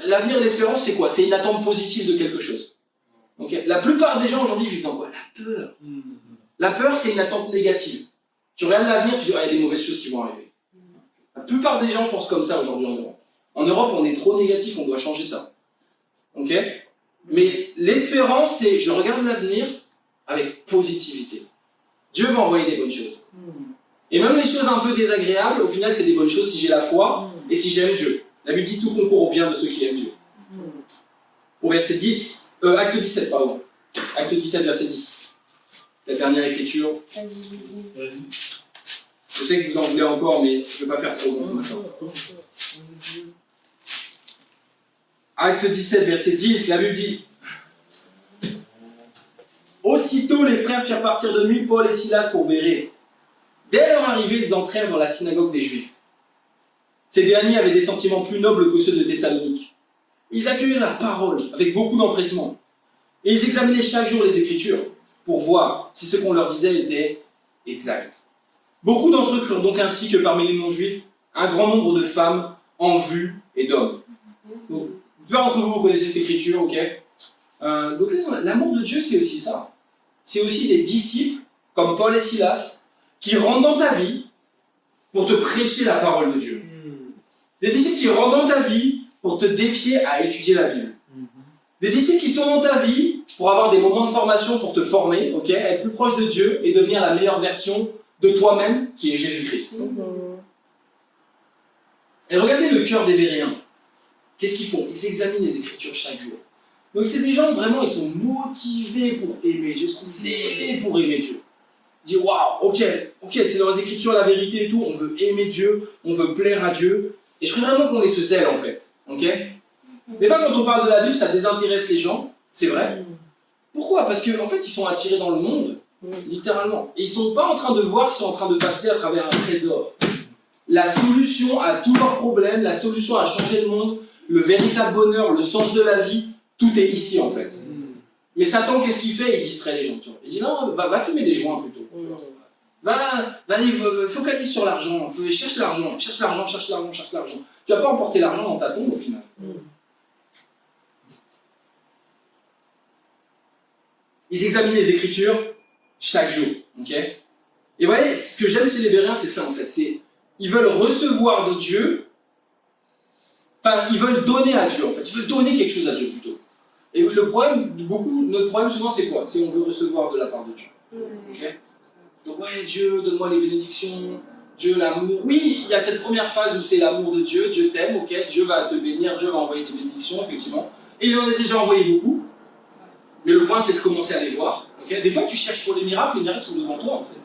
l'avenir et l'espérance, c'est quoi? C'est une attente positive de quelque chose. Okay? La plupart des gens aujourd'hui vivent dans quoi? La peur. La peur, c'est une attente négative. Tu regardes l'avenir, tu dis, ah, il y a des mauvaises choses qui vont arriver. La plupart des gens pensent comme ça aujourd'hui en Europe. En Europe, on est trop négatif, on doit changer ça. Ok? Mais l'espérance, c'est je regarde l'avenir avec positivité. Dieu va envoyer des bonnes choses. Et même les choses un peu désagréables, au final, c'est des bonnes choses si j'ai la foi et si j'aime Dieu. La Bible dit tout concourt au bien de ceux qui aiment Dieu. Au verset 10, acte 17, pardon. Acte 17, verset 10. La dernière écriture. Vas-y. Je sais que vous en voulez encore, mais je ne vais pas faire trop long ce matin. Acte 17, verset 10, la Bible dit: aussitôt les frères firent partir de nuit Paul et Silas pour Bérée. Dès leur arrivée, ils entrèrent dans la synagogue des Juifs. Ces derniers avaient des sentiments plus nobles que ceux de Thessalonique. Ils accueillaient la parole avec beaucoup d'empressement. Et ils examinaient chaque jour les Écritures pour voir si ce qu'on leur disait était exact. Beaucoup d'entre eux crurent donc ainsi que parmi les non-juifs, un grand nombre de femmes en vue et d'hommes. Donc, plusieurs d'entre vous connaissez cette écriture, ok? Donc l'amour de Dieu, c'est aussi ça. C'est aussi des disciples, comme Paul et Silas, qui rentrent dans ta vie pour te prêcher la parole de Dieu. Des disciples qui rentrent dans ta vie pour te défier à étudier la Bible. Des disciples qui sont dans ta vie pour avoir des moments de formation pour te former, ok, être plus proche de Dieu et devenir la meilleure version de toi-même qui est Jésus-Christ. Et regardez le cœur des Béréens. Qu'est-ce qu'ils font? Ils examinent les Écritures chaque jour. Donc c'est des gens vraiment, ils sont motivés pour aimer Dieu, ils sont zélés pour aimer Dieu. Ils disent waouh, ok, c'est dans les Écritures la vérité et tout, on veut aimer Dieu, on veut plaire à Dieu. Et je prie vraiment qu'on ait ce zèle en fait, ok? Des fois quand on parle de la Bible, ça désintéresse les gens, c'est vrai. Pourquoi? Parce qu'en fait ils sont attirés dans le monde, littéralement. Et ils sont pas en train de voir qu'ils sont en train de passer à travers un trésor. La solution à tous leurs problèmes, la solution à changer le monde, le véritable bonheur, le sens de la vie, tout est ici en fait. Mais Satan, qu'est-ce qu'il fait? Il distrait les gens, tu vois. Il dit non, va fumer des joints plutôt. Focalise sur l'argent, cherche l'argent. Tu vas pas emporter l'argent dans ta tombe au final. Ils examinent les Écritures chaque jour, ok? Et vous voyez, ce que j'aime chez les Béréens, c'est ça en fait. Ils veulent recevoir de Dieu, enfin, ils veulent donner à Dieu en fait. Ils veulent donner quelque chose à Dieu plutôt. Et le problème, notre problème souvent, c'est quoi? C'est qu'on veut recevoir de la part de Dieu. Okay? Donc, ouais, Dieu, donne-moi les bénédictions, Dieu, l'amour. Oui, il y a cette première phase où c'est l'amour de Dieu, Dieu t'aime, ok, Dieu va te bénir, Dieu va envoyer des bénédictions, effectivement. Et il en a déjà envoyé beaucoup. Mais le point, c'est de commencer à les voir. Okay? Des fois, tu cherches pour les miracles sont devant toi, en fait.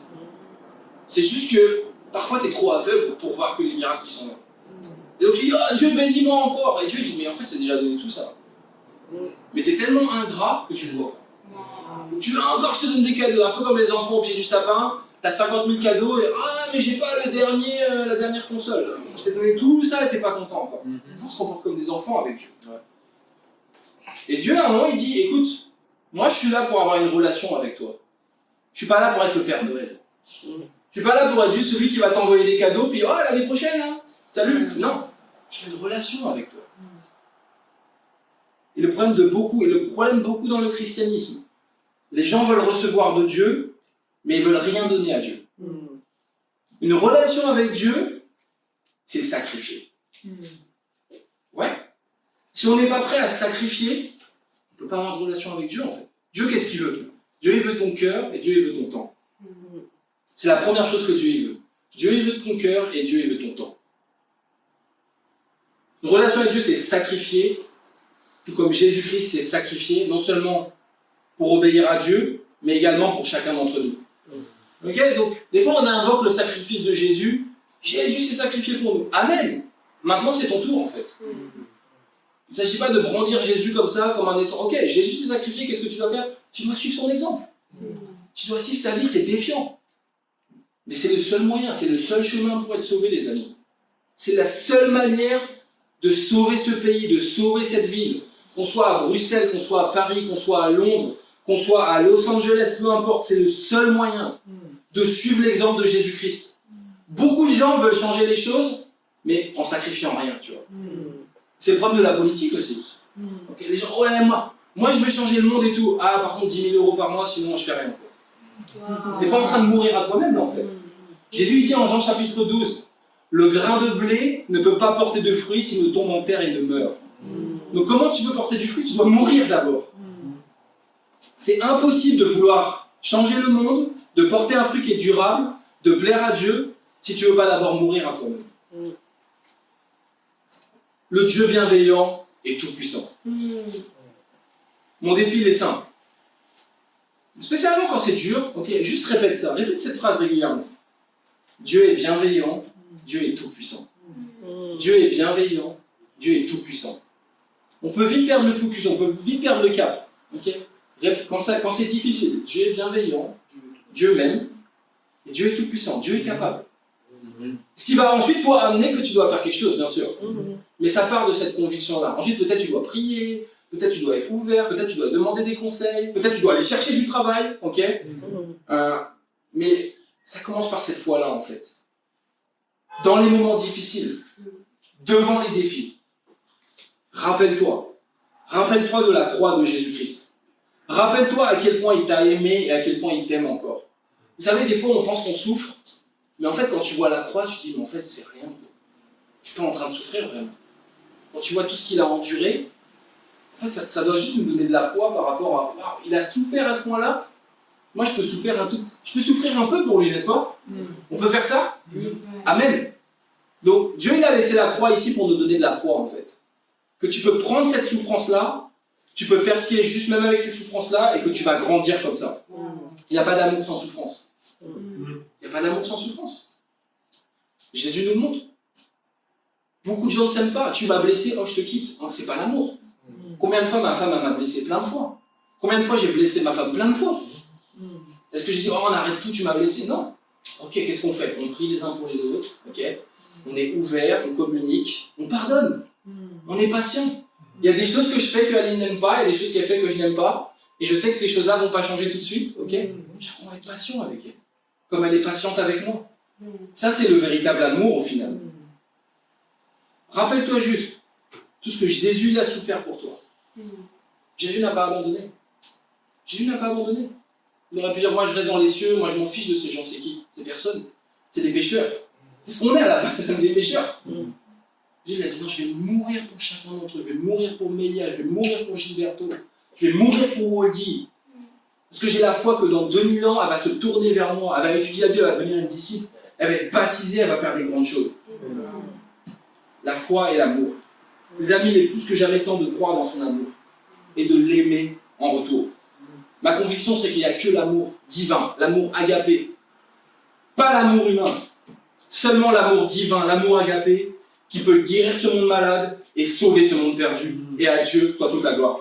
C'est juste que, parfois, tu es trop aveugle pour voir que les miracles, ils sont là. Et donc, tu dis, oh, Dieu, bénis-moi encore. Et Dieu dit, mais en fait, c'est déjà donné tout ça. Mais tu es tellement ingrat que tu le vois pas. Donc, tu veux encore que je te donne des cadeaux, un peu comme les enfants au pied du sapin, tu as 50 000 cadeaux, et ah, mais j'ai pas la dernière console. Je t'ai donné tout ça et t'es pas content. Quoi. On se comporte comme des enfants avec Dieu. Ouais. Et Dieu, à un moment, il dit, écoute, moi je suis là pour avoir une relation avec toi. Je suis pas là pour être le Père Noël. Je suis pas là pour être juste celui qui va t'envoyer des cadeaux, puis oh, l'année prochaine, hein, salut. Non, je veux une relation avec toi. Et le problème beaucoup dans le christianisme, les gens veulent recevoir de Dieu, mais ils veulent rien donner à Dieu. Une relation avec Dieu, c'est sacrifier. Ouais. Si on n'est pas prêt à sacrifier, on ne peut pas avoir de relation avec Dieu en fait. Dieu, qu'est-ce qu'il veut? Dieu, il veut ton cœur et Dieu, il veut ton temps. C'est la première chose que Dieu, il veut. Dieu, il veut ton cœur et Dieu, il veut ton temps. Une relation avec Dieu, c'est sacrifier, tout comme Jésus-Christ s'est sacrifié, non seulement pour obéir à Dieu, mais également pour chacun d'entre nous. Ok, donc, des fois, on invoque le sacrifice de Jésus. Jésus s'est sacrifié pour nous. Amen. Maintenant, c'est ton tour, en fait. Il ne s'agit pas de brandir Jésus comme ça, comme un étant. Ok, Jésus s'est sacrifié, qu'est-ce que tu dois faire? Tu dois suivre son exemple. Tu dois suivre sa vie, c'est défiant. Mais c'est le seul moyen, c'est le seul chemin pour être sauvé, les amis. C'est la seule manière de sauver ce pays, de sauver cette ville. Qu'on soit à Bruxelles, qu'on soit à Paris, qu'on soit à Londres, qu'on soit à Los Angeles, peu importe, c'est le seul moyen de suivre l'exemple de Jésus-Christ. Beaucoup de gens veulent changer les choses, mais en sacrifiant rien, tu vois. C'est le problème de la politique aussi. Okay, les gens, ouais, moi je veux changer le monde et tout. Ah, par contre, 10 000 € par mois, sinon je fais rien. T'es pas en train de mourir à toi-même, là, en fait. Jésus dit en Jean chapitre 12, le grain de blé ne peut pas porter de fruits s'il ne tombe en terre et ne meurt. Donc comment tu peux porter du fruit? Tu dois mourir d'abord. C'est impossible de vouloir changer le monde, de porter un fruit qui est durable, de plaire à Dieu, si tu ne veux pas d'abord mourir à toi-même. Le Dieu bienveillant et tout-puissant. Mon défi, il est simple. Spécialement quand c'est dur, ok, juste répète ça. Répète cette phrase régulièrement. Dieu est bienveillant, Dieu est tout-puissant. Dieu est bienveillant, Dieu est tout-puissant. On peut vite perdre le focus, on peut vite perdre le cap. Okay, quand c'est difficile, Dieu est bienveillant, Dieu m'aime, et Dieu est tout-puissant, Dieu est capable. Ce qui va ensuite toi amener que tu dois faire quelque chose, bien sûr. Mais ça part de cette conviction-là. Ensuite, peut-être tu dois prier, peut-être tu dois être ouvert, peut-être tu dois demander des conseils, peut-être tu dois aller chercher du travail, ok. Mais ça commence par cette foi-là, en fait. Dans les moments difficiles, devant les défis, rappelle-toi de la croix de Jésus-Christ. Rappelle-toi à quel point il t'a aimé et à quel point il t'aime encore. Vous savez, des fois on pense qu'on souffre, mais en fait quand tu vois la croix, tu te dis, mais en fait c'est rien. Je suis pas en train de souffrir vraiment. Quand tu vois tout ce qu'il a enduré, en fait ça doit juste nous donner de la foi par rapport à, wow, il a souffert à ce point-là. Moi je peux souffrir un peu pour lui, n'est-ce pas? On peut faire ça? Amen. Donc Dieu il a laissé la croix ici pour nous donner de la foi en fait. Que tu peux prendre cette souffrance-là, tu peux faire ce qui est juste même avec cette souffrance-là et que tu vas grandir comme ça. Il n'y a pas d'amour sans souffrance. Il n'y a pas d'amour sans souffrance. Jésus nous le montre. Beaucoup de gens ne s'aiment pas. Tu m'as blessé, oh je te quitte. Oh, c'est pas l'amour. Combien de fois ma femme m'a blessé? Plein de fois. Combien de fois j'ai blessé ma femme? Plein de fois. Est-ce que j'ai dit, oh on arrête tout, tu m'as blessé? Non. Ok, qu'est-ce qu'on fait? On prie les uns pour les autres. Ok. On est ouvert, on communique, on pardonne. On est patient. Il y a des choses que je fais que Aline n'aime pas, il y a des choses qu'elle fait que je n'aime pas, et je sais que ces choses-là vont pas changer tout de suite, ok? On va être patient avec elle, comme elle est patiente avec moi. Ça, c'est le véritable amour au final. Rappelle-toi juste tout ce que Jésus a souffert pour toi. Jésus n'a pas abandonné. Jésus n'a pas abandonné. Il aurait pu dire, moi je reste dans les cieux, moi je m'en fiche de ces gens, c'est qui? C'est personne. C'est des pécheurs. C'est ce qu'on est à la base, c'est des pécheurs. Jésus a dit, non, je vais mourir pour chacun d'entre eux, je vais mourir pour Mélia, je vais mourir pour Gilberto, je vais mourir pour Waldy. Parce que j'ai la foi que dans 2000 ans, elle va se tourner vers moi, elle va étudier la Bible, elle va devenir une disciple, elle va être baptisée, elle va faire des grandes choses. La foi et l'amour. Les amis, il est plus que jamais temps de croire dans son amour et de l'aimer en retour. Ma conviction, c'est qu'il n'y a que l'amour divin, l'amour agapé. Pas l'amour humain, seulement l'amour divin, l'amour agapé, qui peut guérir ce monde malade et sauver ce monde perdu. Et à Dieu soit toute la gloire.